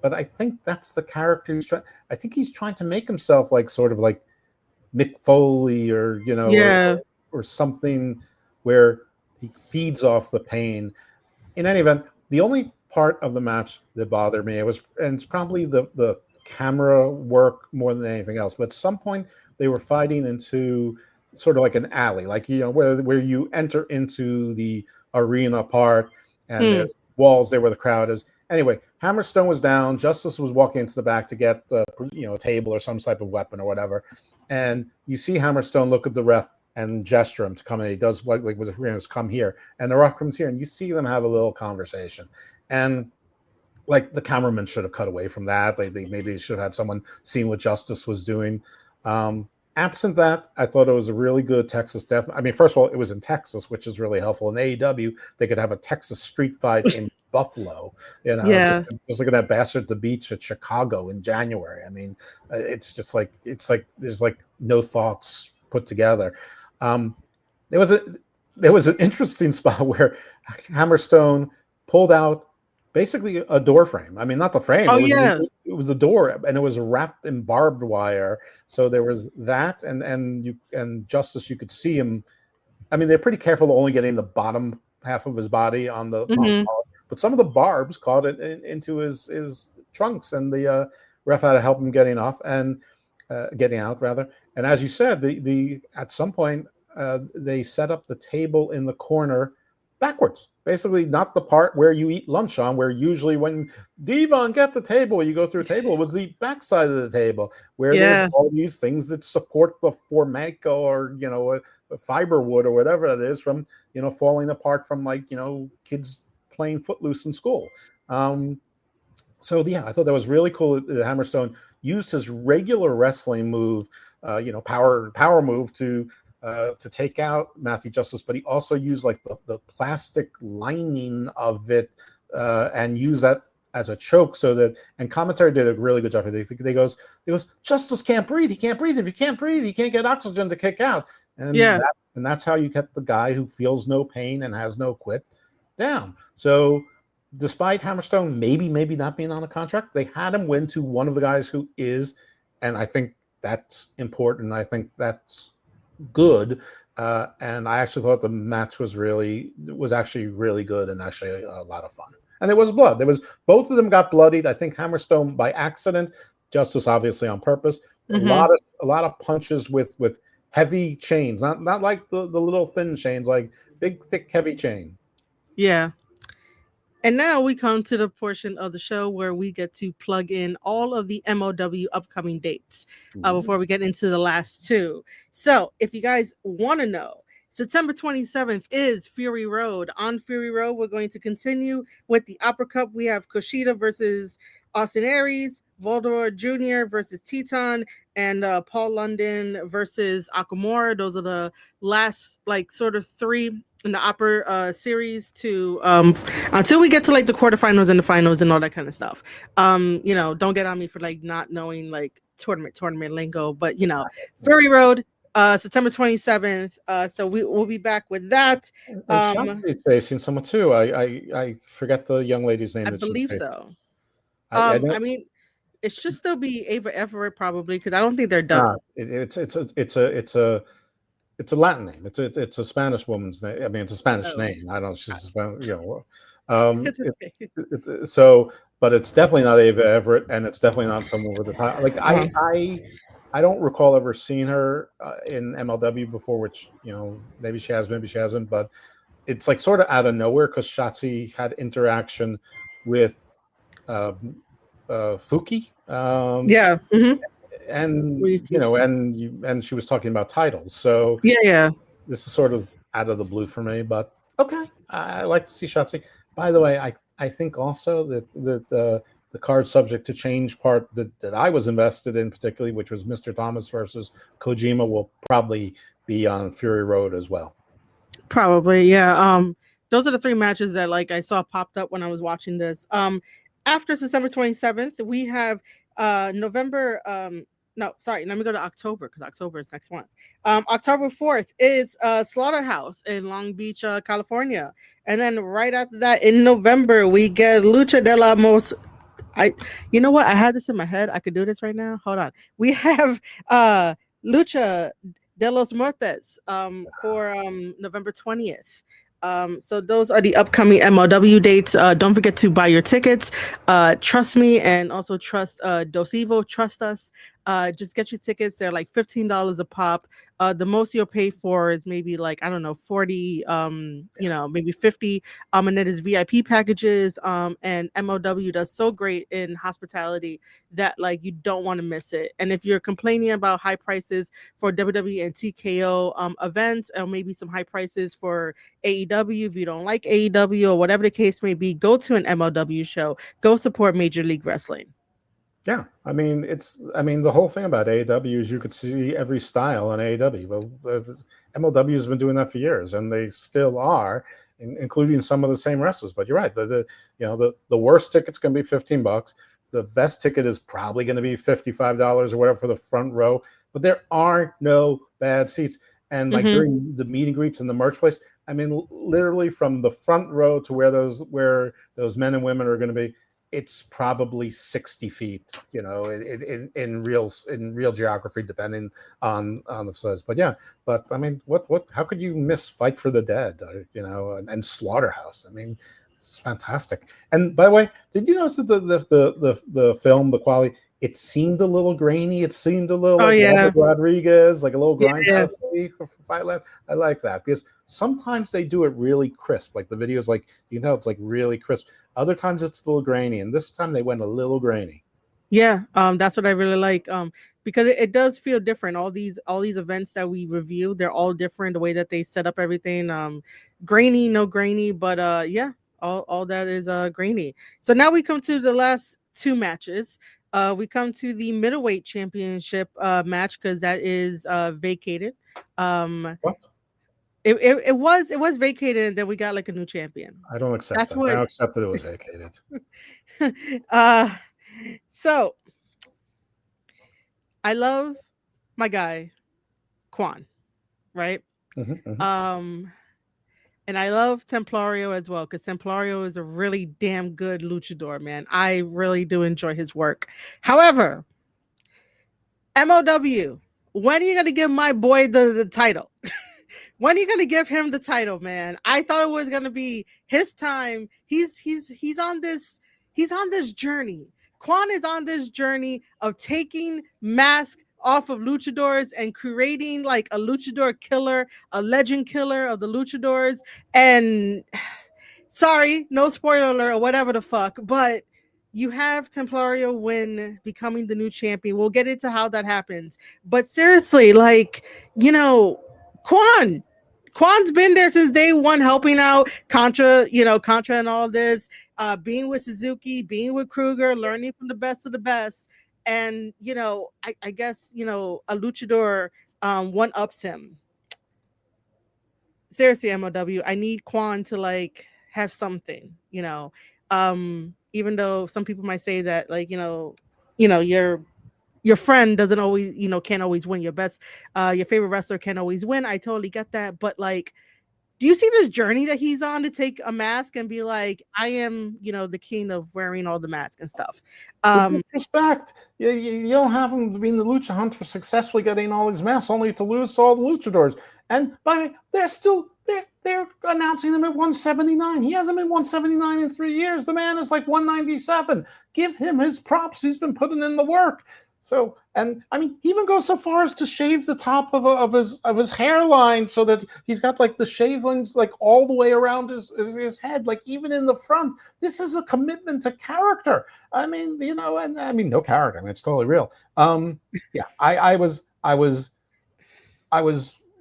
But I think that's the character I think he's trying to make himself like sort of like Mick Foley or or something where he feeds off the pain. In any event, the only part of the match that bothered me, and it's probably the camera work more than anything else, but at some point they were fighting into sort of like an alley, like where you enter into the arena part and there's walls there where the crowd is. Anyway, Hammerstone was down. Justice was walking into the back to get a table or some type of weapon or whatever. And you see Hammerstone look at the ref and gesture him to come in. He does like with his hands, come here. And the ref comes here, and you see them have a little conversation. And like the cameraman should have cut away from that. Maybe they should have had someone seeing what Justice was doing. Absent that, I thought it was a really good Texas death. I mean, first of all, it was in Texas, which is really helpful. In AEW, they could have a Texas street fight in Buffalo, just look at that bastard at the beach at Chicago in January. I mean, it's like there's like no thoughts put together. There was an interesting spot where Hammerstone pulled out basically a door frame. I mean, not the frame. It was the door, and it was wrapped in barbed wire. So there was that, and Justice, you could see him. I mean, they're pretty careful only getting the bottom half of his body on the but some of the barbs caught it into his trunks, and the ref had to help him getting out rather. And as you said, the at some point they set up the table in the corner backwards. Basically, not the part where you eat lunch on, where usually when Devon get the table, you go through a table. It was the backside of the table where there's Yeah. all these things that support the formica or a fiber wood or whatever it is from falling apart from kids playing footloose in school. So yeah, I thought that was really cool that Hammerstone used his regular wrestling move, power move to take out Matthew Justice, but he also used like the plastic lining of it and use that as a choke, so that, and commentary did a really good job. They goes Justice can't breathe. He can't breathe. If you can't breathe, you can't get oxygen to kick out. And that's how you get the guy who feels no pain and has no quit down. So despite Hammerstone maybe not being on a contract, they had him win to one of the guys who is, and I think that's important. I think that's good. And I actually thought the match was actually really good and actually a lot of fun. And there was blood. Both of them got bloodied. I think Hammerstone by accident, Justice obviously on purpose. Mm-hmm. A lot of punches with heavy chains, not like the little thin chains, like big, thick, heavy chain. Yeah. And now we come to the portion of the show where we get to plug in all of the MLW upcoming dates before we get into the last two. So if you guys want to know, September 27th is Fury Road. On Fury Road, we're going to continue with the Opera Cup. We have Kushida versus Austin Aries, Voldemort Jr. versus Teton, and Paul London versus Akamura. Those are the last sort of three in the Opera series to until we get to the quarterfinals and the finals and all that kind of stuff. Don't get on me for not knowing tournament lingo, but Fury Road, September 27th. So we'll be back with that. Shotzi's facing someone too. I forget the young lady's name. I believe so. I mean, it should still be Ava Everett probably, because I don't think they're done. It's a Latin name. It's a Spanish woman's name. I mean, it's a Spanish name. I don't know. She's but it's definitely not Ava Everett, and it's definitely not someone with a I don't recall ever seeing her in MLW before, which maybe she has, maybe she hasn't, but it's sort of out of nowhere because Shotzi had interaction with Fuki. And she was talking about titles. So this is sort of out of the blue for me, but okay. I like to see Shotzi. By the way, I think also that the card subject to change part that I was invested in particularly, which was Mr. Thomas versus Kojima, will probably be on Fury Road as well. Probably, yeah. Those are the three matches that I saw popped up when I was watching this. After September 27th, we have November. Let me go to October, because October is next month. October 4th is Slaughterhouse in Long Beach, California. And then right after that, in November, we get Lucha de la you know what? I had this in my head. I could do this right now. Hold on. We have Lucha de los Muertes for November 20th. So those are the upcoming MLW dates. Don't forget to buy your tickets. Trust me, and also trust Dos Evo. Trust us. Just get your tickets. They're $15 a pop. The most you'll pay for is maybe 40, maybe 50. And it is VIP packages. And MLW does so great in hospitality that you don't want to miss it. And if you're complaining about high prices for WWE and TKO events, or maybe some high prices for AEW, if you don't like AEW or whatever the case may be, go to an MLW show. Go support Major League Wrestling. Yeah, I mean, the whole thing about AEW is you could see every style on AEW. Well, MLW has been doing that for years, and they still are, including some of the same wrestlers. But you're right, the worst ticket's going to be $15. The best ticket is probably going to be $55 or whatever for the front row. But there are no bad seats, and during the meet and greets in the merch place, I mean, literally from the front row to where those men and women are going to be, it's probably 60 feet, in real geography, depending on the size. But I mean, how could you miss Fight for the Dead, and Slaughterhouse? I mean, it's fantastic. And by the way, did you notice that the film, the quality, it seemed a little grainy. It seemed a little Oh like yeah, Robert Rodriguez, like a little yeah, grindhouse for Fightland. I like that because sometimes they do it really crisp. Like the videos, like you know, it's like really crisp. Other times it's a little grainy, and this time they went a little grainy. yeah. That's what I really like. Because it does feel different. All these events that we review, they're all different. The way that they set up everything. Grainy, no grainy, but yeah, all that is grainy. So now we come to the last two matches. We come to the middleweight championship match because that is vacated. Um, What? it was vacated and then we got like a new champion. I don't accept That's that. I what don't accept that it was vacated. uh so I love my guy Quan, right? Hmm. Um and I love Templario as well because Templario is a really damn good luchador, man. I really do enjoy his work. However, MLW, when are you gonna give my boy the title? When are you gonna give him the title, man? I thought it was gonna be his time. He's on this journey. Quan is on this journey of taking mask off of luchadors and creating like a luchador killer, a legend killer of the luchadors. And sorry, no spoiler alert or whatever the fuck, but you have Templario win, becoming the new champion. We'll get into how that happens. But seriously, like, you know, Quan. Quan's been there since day one, helping out Contra, Contra and all this, being with Suzuki, being with Kruger, learning from the best of the best. And, I guess, a luchador one ups him. Seriously, MOW, I need Quan to like have something, even though some people might say that like, your friend doesn't always, can't always win. Your favorite wrestler can't always win. I totally get that. But like, do you see this journey that he's on to take a mask and be like, I am, the king of wearing all the masks and stuff? With respect, you don't have him being the lucha hunter successfully getting all these masks only to lose to all the luchadors. And by the way, they're announcing him at 179. He hasn't been 179 in 3 years. The man is like 197. Give him his props. He's been putting in the work. So, and I mean, he even goes so far as to shave the top of his hairline so that he's got like the shavings like all the way around his head, like even in the front. This is a commitment to character. I mean, and I mean, no character. I mean, it's totally real. Yeah, I was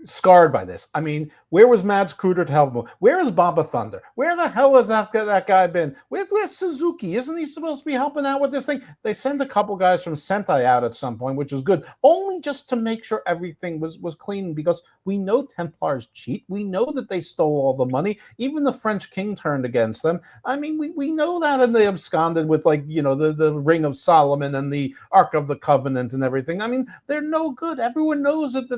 scarred by this. I mean, where was Mads Kruder to help him? Where is Baba Thunder? Where the hell has that guy been? Where's Suzuki? Isn't he supposed to be helping out with this thing? They sent a couple guys from Sentai out at some point, which is good, only just to make sure everything was clean, because we know Templars cheat. We know that they stole all the money. Even the French king turned against them. I mean, we know that, and they absconded with like, the Ring of Solomon and the Ark of the Covenant and everything. I mean, they're no good. Everyone knows that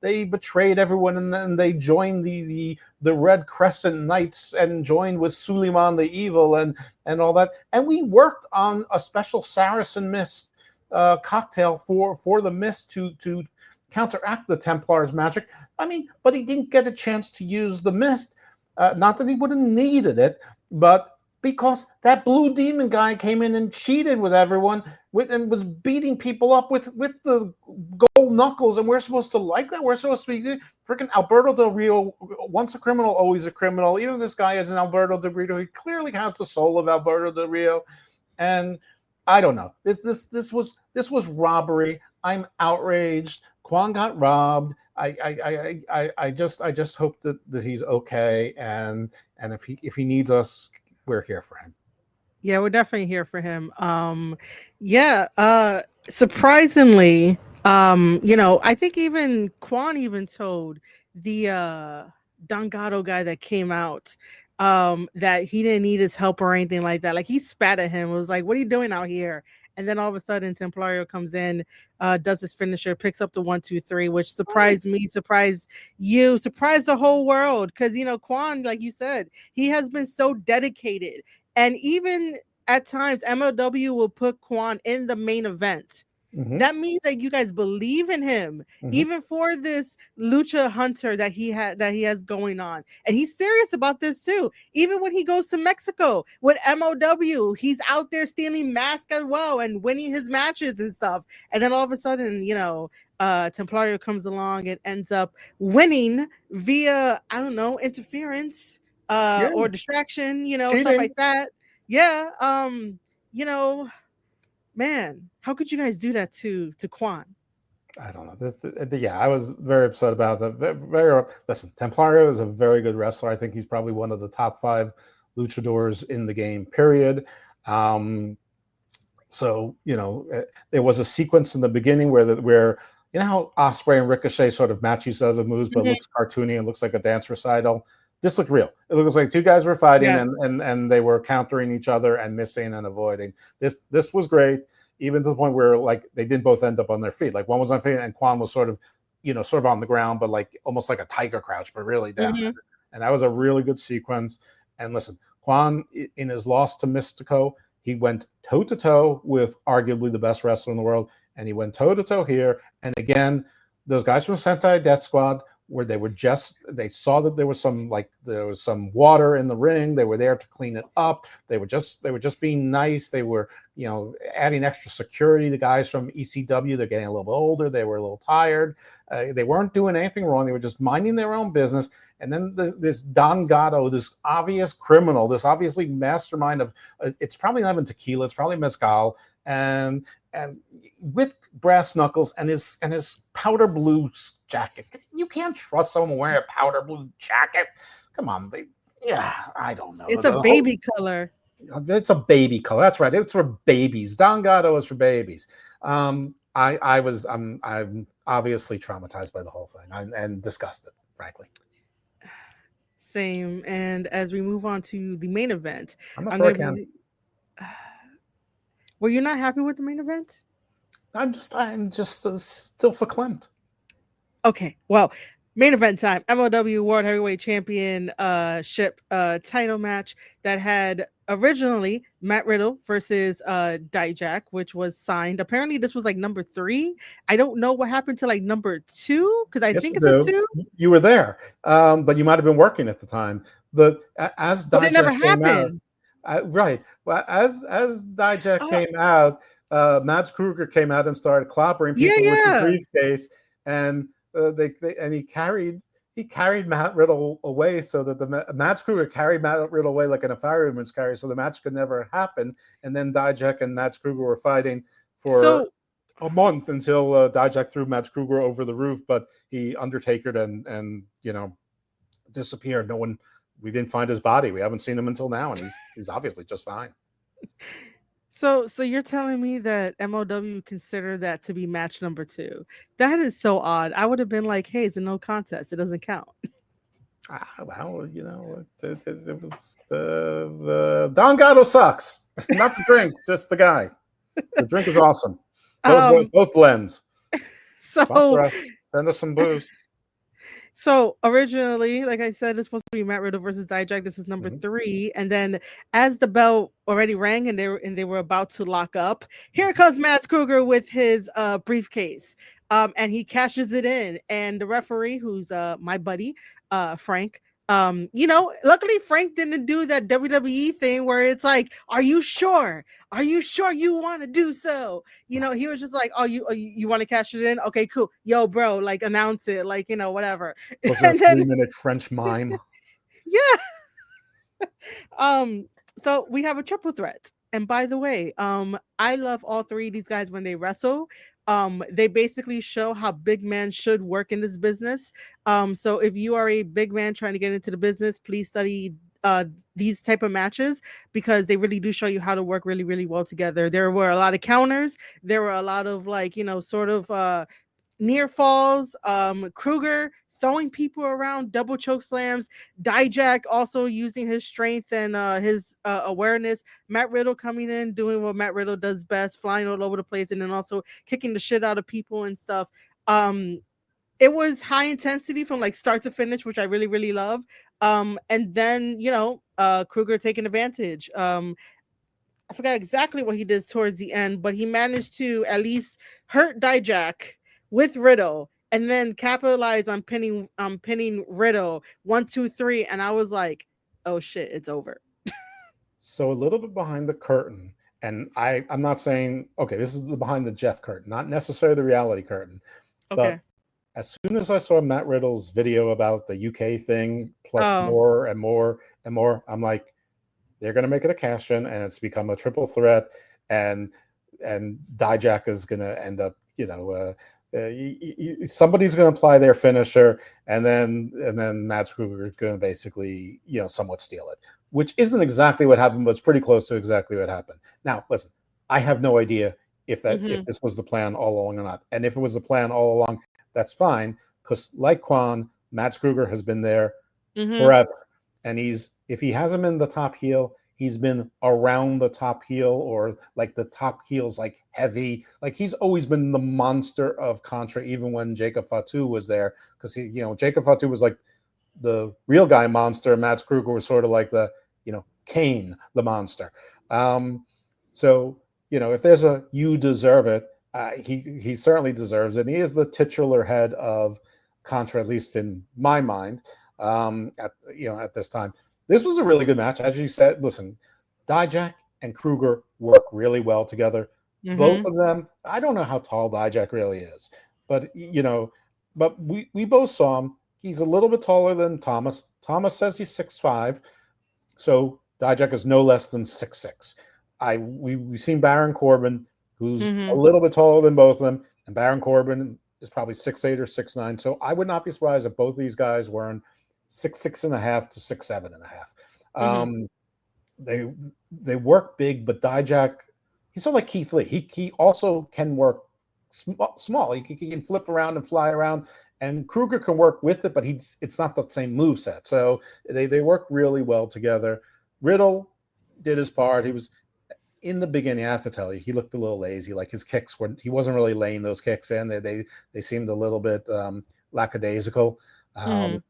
they betrayed everyone, and then they joined the Red Crescent Knights and joined with Suleiman the Evil and all that. And we worked on a special Saracen Mist cocktail for the Mist to counteract the Templars' magic. I mean, but he didn't get a chance to use the Mist. Not that he would have needed it, but because that Blue Demon guy came in and cheated with everyone and was beating people up with the gold knuckles, and we're supposed to like that. We're supposed to be freaking Alberto Del Rio, once a criminal, always a criminal. Even this guy is an Alberto Del Rio. He clearly has the soul of Alberto Del Rio, and I don't know. This was robbery. I'm outraged. Quan got robbed. I just hope that he's okay, and if he needs us, we're here for him. Yeah, we're definitely here for him. Surprisingly, I think even Quan even told the Don Gatto guy that came out that he didn't need his help or anything like that. Like he spat at him, was like, "What are you doing out here?" And then all of a sudden, Templario comes in, does his finisher, picks up the 1-2-3, which surprised me, surprised you, surprised the whole world. Because Quan, like you said, he has been so dedicated. And even at times, MLW will put Quan in the main event. Mm-hmm. That means that you guys believe in him, Mm-hmm. even for this lucha hunter that he has going on. And he's serious about this too. Even when he goes to Mexico with MLW, he's out there stealing masks as well and winning his matches and stuff. And then all of a sudden, Templario comes along and ends up winning via, I don't know, interference Yeah, or distraction, stuff cheating. like that. Yeah. You know, man, how could you guys do that to Quan? I don't know. Yeah, I was very upset about that. Listen, Templario is a very good wrestler. I think he's probably one of the top 5 luchadors in the game. Period. So there was a sequence in the beginning where you know how Osprey and Ricochet sort of match each other moves, but it looks cartoony and looks like a dance recital. This looked real. It looks like 2 guys were fighting Yeah. and they were countering each other and missing and avoiding. This was great, even to the point where like they didn't both end up on their feet. Like one was on feet and Quan was sort of on the ground, but like almost like a tiger crouch, but really down. Mm-hmm. And that was a really good sequence. And listen, Quan in his loss to Mystico, he went toe to toe with arguably the best wrestler in the world, and he went toe to toe here. And again, those guys from Sentai Death Squad, where they saw that there was some water in the ring. They were there to clean it up. They were just being nice. They were adding extra security. The guys from ECW, they're getting a little bit older. They were a little tired. They weren't doing anything wrong. They were just minding their own business. And then this Don Gatto, this obvious criminal, this obviously mastermind of it's probably not even tequila, it's probably mezcal, and with brass knuckles and his powder blue jacket. You can't trust someone wearing a powder blue jacket. Come on, I don't know. It's a baby color. It's a baby color. That's right. It's for babies. Don Gatto is for babies. I'm obviously traumatized by the whole thing and disgusted, frankly. Same. And as we move on to the main event, I'm not sure I can. Were you not happy with the main event? I'm just still verklempt. Okay, well, main event time. MLW World Heavyweight Championship title match that had originally Matt Riddle versus Dijak, which was signed. Apparently, this was like number 3. I don't know what happened to like number 2 because I think it's a 2. You were there, but you might have been working at the time. But as Dijak never came happened. out, right? Well, as Dijak came out, Mads Kruger came out and started clobbering people with the briefcase, and he carried Matt Riddle away so that the Mads Kruger carried Matt Riddle away like in a fireman's carry, so the match could never happen. And then Dijak and Mads Kruger were fighting for a month until Dijak threw Mads Kruger over the roof, but he Undertakered and disappeared. We didn't find his body. We haven't seen him until now, and he's obviously just fine. So you're telling me that MLW considered that to be match number 2? That is so odd. I would have been like, hey, it's a no contest. It doesn't count. Well, it was the Don Gatto sucks. Not the drink, just the guy. The drink is awesome. Both blends. So send us some booze. So originally, like I said, it's supposed to be Matt Riddle versus Dijak. This is number 3, and then as the bell already rang and they were about to lock up, here comes Mads Kruger with his briefcase, and he cashes it in. And the referee, who's my buddy, Frank. Luckily Frank didn't do that WWE thing where it's like, are you sure you want to do so? He was just like, you want to cash it in? Okay, cool. Yo, bro, like announce it, like, whatever. Was it a 3-minute French mime? Yeah. So we have a triple threat. And by the way, I love all 3 of these guys when they wrestle. They basically show how big men should work in this business. So if you are a big man trying to get into the business, please study these type of matches because they really do show you how to work really, really well together. There were a lot of counters. There were a lot of near falls. Kruger throwing people around, double choke slams. Dijak also using his strength and his awareness. Matt Riddle coming in, doing what Matt Riddle does best, flying all over the place, and then also kicking the shit out of people and stuff. It was high intensity from like start to finish, which I really, really love. And then, Kruger taking advantage. I forgot exactly what he did towards the end, but he managed to at least hurt Dijak with Riddle and then capitalize on pinning Riddle 1, 2, 3, and I was like, oh shit, it's over. So a little bit behind the curtain, and I'm not saying okay, this is the behind the Jeff curtain, not necessarily the reality curtain, but Okay. as soon as I saw Matt Riddle's video about the UK thing, plus Oh. more and more and more, I'm like, they're going to make it a cash in, and it's become a triple threat, and Dijak is going to end up, somebody's going to apply their finisher, and then Matt Kruger is going to basically, somewhat steal it, which isn't exactly what happened, but it's pretty close to exactly what happened. Now, listen, I have no idea if Mhm. this was the plan all along or not, and if it was the plan all along, that's fine, because like Quan, Matt Kruger has been there Mhm. forever. And if he hasn't been the top heel, he's been around the top heel, or like the top heel's like heavy. Like he's always been the monster of Contra, even when Jacob Fatu was there. Because Jacob Fatu was like the real guy monster. Matt Kruger was sort of like the, Kane, the monster. So, if there's a you deserve it, he certainly deserves it. And he is the titular head of Contra, at least in my mind. At this time, this was a really good match, as you said. Listen, Dijak and Kruger work really well together. Both Mhm. of them. I don't know how tall Dijak really is, but but we both saw him. He's a little bit taller than Thomas. Thomas says he's 6'5", so Dijak is no less than 6'6". We've seen Baron Corbin, who's a Mhm. little bit taller than both of them, and Baron Corbin is probably 6'8" or 6'9". So I would not be surprised if both of these guys were in 6'6.5" to 6'7.5". Mhm. They they work big, but Dijak, he's sort of like Keith Lee. He also can work small. He can flip around and fly around, and Kruger can work with it, but it's not the same move set. So they work really well together. Riddle did his part. He was in the beginning. I have to tell you, he looked a little lazy. Like his kicks were, he wasn't really laying those kicks in. They seemed a little bit lackadaisical. Um, Mhm.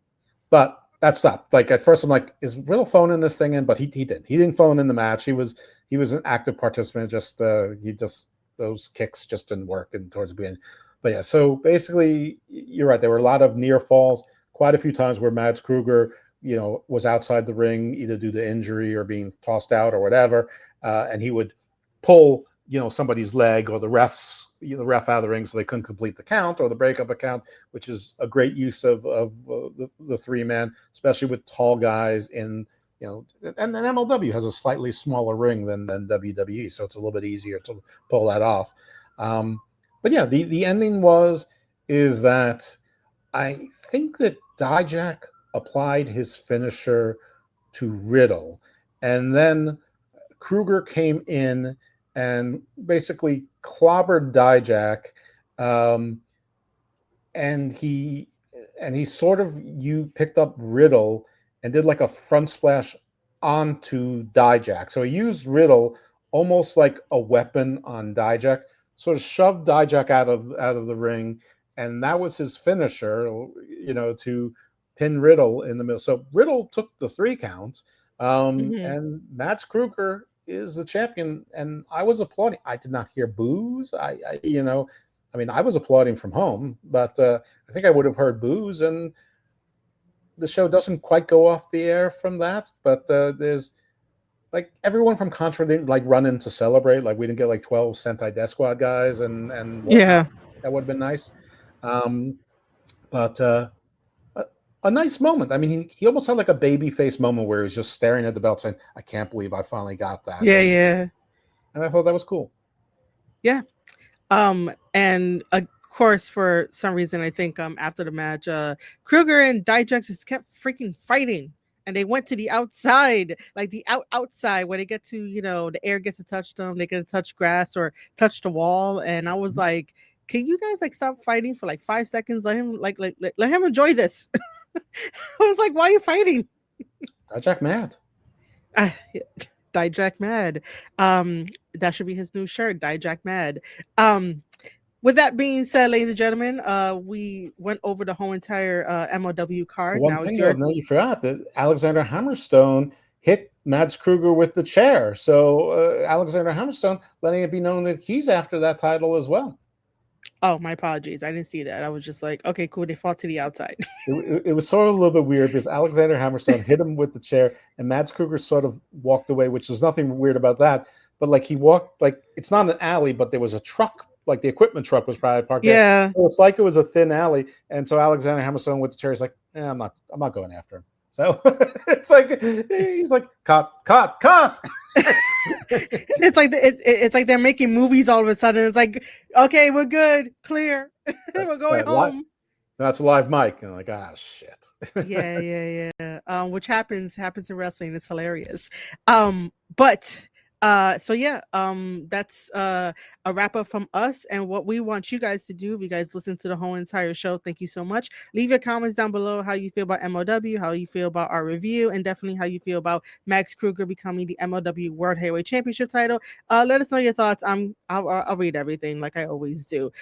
but that stopped. Like at first, I'm like, is Riddle phoning this thing in? But he didn't. He didn't phone in the match. He was an active participant. Just he just those kicks just didn't work and towards the beginning. But yeah, so basically, you're right. There were a lot of near falls. Quite a few times where Mads Kruger, was outside the ring either due to injury or being tossed out or whatever, and he would pull somebody's leg, or the ref out of the ring, so they couldn't complete the count or the breakup account, which is a great use of the three man, especially with tall guys and then MLW has a slightly smaller ring than WWE, so it's a little bit easier to pull that off. But yeah, the ending is that I think that Dijak applied his finisher to Riddle, and then Kruger came in and basically clobbered Dijak, um, and he sort of you picked up Riddle and did like a front splash onto Dijak. So he used Riddle almost like a weapon on Dijak, sort of shoved Dijak out of the ring, and that was his finisher, to pin Riddle in the middle. So Riddle took the 3 counts, Mhm. and Max Kruger is the champion, and I was applauding. I did not hear boos. I mean, I was applauding from home, but I think I would have heard boos, and the show doesn't quite go off the air from that. But there's like everyone from Contra didn't like run in to celebrate. Like we didn't get like 12 Sentai Death Squad guys and whatnot. Yeah. That would have been nice. Um, but a, a nice moment. I mean, he almost had like a baby face moment where he was just staring at the belt saying, I can't believe I finally got that. Yeah, And yeah. and I thought that was cool. Yeah. And of course, for some reason, I think after the match, Kruger and Dijak just kept freaking fighting, and they went to the outside, like the outside where they get to, the air gets to touch them, they get to touch grass or touch the wall, and I was like, can you guys like stop fighting for like 5 seconds? Let him let him enjoy this. I was like, why are you fighting? Jack mad. Ah, Dijak mad. Um, that should be his new shirt, Dijak mad. With that being said, ladies and gentlemen, we went over the whole entire MLW card. One Now it's thing though, your no, you forgot that Alexander Hammerstone hit Mads Kruger with the chair. So Alexander Hammerstone letting it be known that he's after that title as well. Oh, my apologies. I didn't see that. I was just like, okay, cool. They fought to the outside. It was sort of a little bit weird because Alexander Hammerstone hit him with the chair, and Mads Kruger sort of walked away, which is nothing weird about that. But like he walked, like it's not an alley, but there was a truck, like the equipment truck was probably parked there. Yeah. So it's like it was a thin alley, and so Alexander Hammerstone with the chair is like, I'm not going after him. So it's like he's like, cut. It's like it's like they're making movies all of a sudden. It's like, okay, we're good, clear, we're going home. That's a live mic, and like, shit. Yeah. Which happens in wrestling. It's hilarious. But so yeah, that's a wrap up from us and what we want you guys to do. If you guys listen to the whole entire show, thank you so much. Leave your comments down below how you feel about MLW, how you feel about our review, and definitely how you feel about Max Kruger becoming the MLW World Heavyweight Championship title. Let us know your thoughts. I'll read everything like I always do.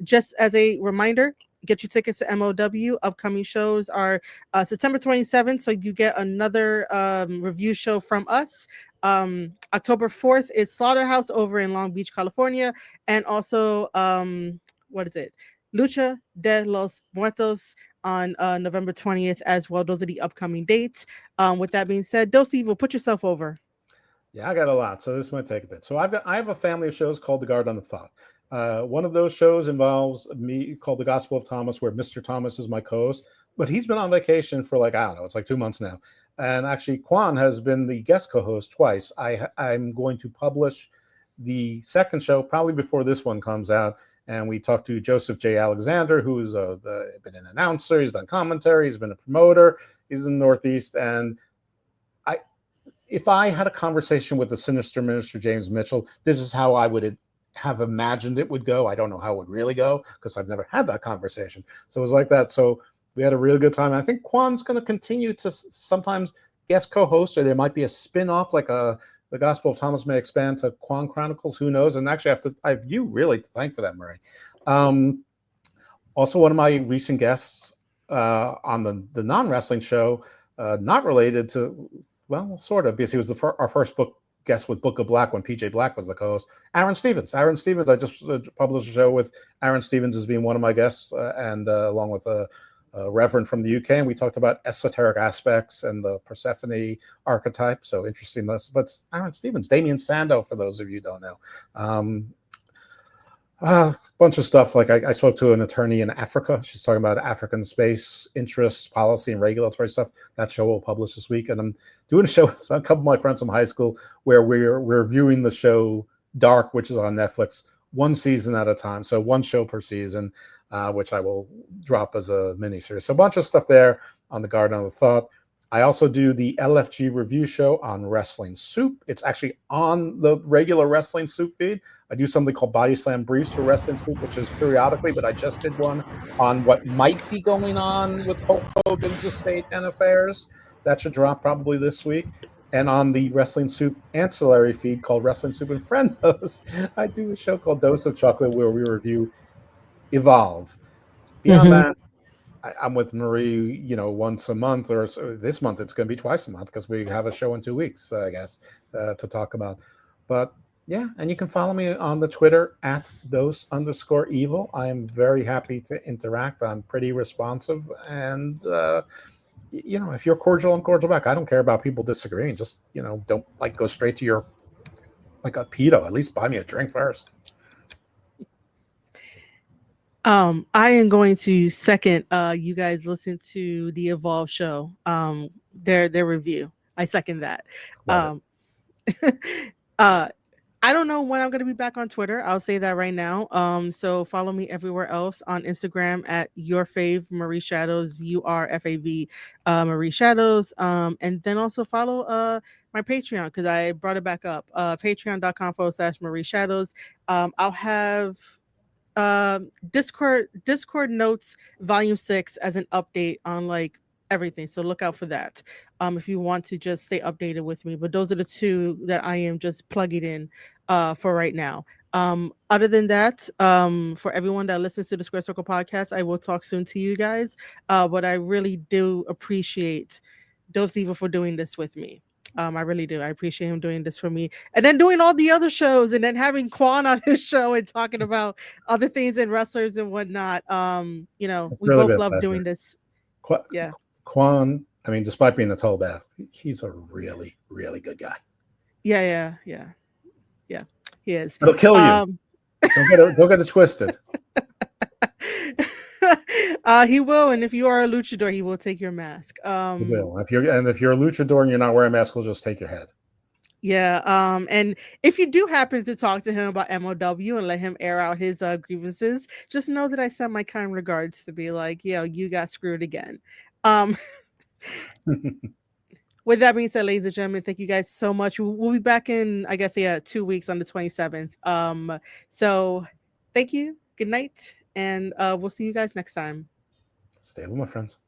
Just as a reminder, get your tickets to MLW. Upcoming shows are September 27th, so you get another review show from us. October 4th is Slaughterhouse over in Long Beach, California, and also what is it? Lucha de los Muertos on November 20th as well. Those are the upcoming dates. With that being said, Dose Evil, put yourself over. Yeah, I got a lot, so this might take a bit. So I have a family of shows called The Guard on the Thought. One of those shows involves me called The Gospel of Thomas, where Mr. Thomas is my co-host, but he's been on vacation for like, I don't know, it's like 2 months now. And actually, Quan has been the guest co-host twice. I'm going to publish the second show probably before this one comes out. And we talked to Joseph J. Alexander, who's been an announcer. He's done commentary. He's been a promoter. He's in the Northeast. And if I had a conversation with the sinister minister, James Mitchell, this is how I would have imagined it would go. I don't know how it would really go because I've never had that conversation. So it was like that. So we had a real good time. I think Quan's going to continue to sometimes guest co-host, or there might be a spin-off like the Gospel of Thomas may expand to Quan Chronicles. Who knows? And actually, I have you really to thank for that, Murray. Also, one of my recent guests on the non-wrestling show, not related to, well, sort of, because he was our first guest with Book of Black when PJ Black was the co-host. Aaron Stevens. I just published a show with Aaron Stevens as being one of my guests, and along with a reverend from the UK, and we talked about esoteric aspects and the Persephone archetype. So interesting. But Aaron Stevens, Damian Sando, for those of you who don't know. A bunch of stuff. Like I spoke to an attorney in Africa. She's talking about African space interests, policy, and regulatory stuff. That show will publish this week. And I'm doing a show with a couple of my friends from high school where we're viewing the show Dark, which is on Netflix, one season at a time. So one show per season, which I will drop as a miniseries. So a bunch of stuff there on the Garden of the Thought. I also do the LFG review show on Wrestling Soup. It's actually on the regular Wrestling Soup feed. I do something called Body Slam Briefs for Wrestling Soup, which is periodically, but I just did one on what might be going on with Hulk Hogan's estate and affairs. That should drop probably this week. And on the Wrestling Soup ancillary feed called Wrestling Soup and Friendos, I do a show called Dose of Chocolate where we review Evolve. Beyond that, I'm with Marie, once a month, or so this month it's going to be twice a month because we have a show in 2 weeks, I guess, to talk about. But yeah, and you can follow me on the Twitter at @dose_evil. I am very happy to interact. I'm pretty responsive, and if you're cordial, I'm cordial back. I don't care about people disagreeing. Just don't go straight to your like a pedo. At least buy me a drink first. I am going to second you guys listen to the Evolve show. Their review. I second that. I don't know when I'm going to be back on Twitter. I'll say that right now. So follow me everywhere else on Instagram at yourfave Marie Shadows, URFAV Marie Shadows. And then also follow my Patreon because I brought it back up. Patreon.com/Marie Shadows. I'll have Discord notes volume 6 as an update on everything, so look out for that if you want to just stay updated with me. But those are the two that I am just plugging in for right now. Other than that, for everyone that listens to the Square Circle podcast, I will talk soon to you guys, but I really do appreciate Dose Evil for doing this with me. I really do. I appreciate him doing this for me, and then doing all the other shows, and then having Quan on his show and talking about other things and wrestlers and whatnot. It's We really both been a love pleasure. doing this. Qu- Yeah, Quan, I mean, despite being a tall bath, he's a really, really good guy. yeah. He is. It'll kill you. Um, Don't get it twisted. he will, and if you are a luchador, he will take your mask. He will. If you're a luchador and you're not wearing a mask, he'll just take your head. Yeah. And if you do happen to talk to him about MLW and let him air out his grievances, just know that I send my kind regards to be like, you got screwed again. Um, with that being said, ladies and gentlemen, thank you guys so much. We'll be back in, I guess, 2 weeks on the 27th. So thank you. Good night, and we'll see you guys next time. Stay with my friends.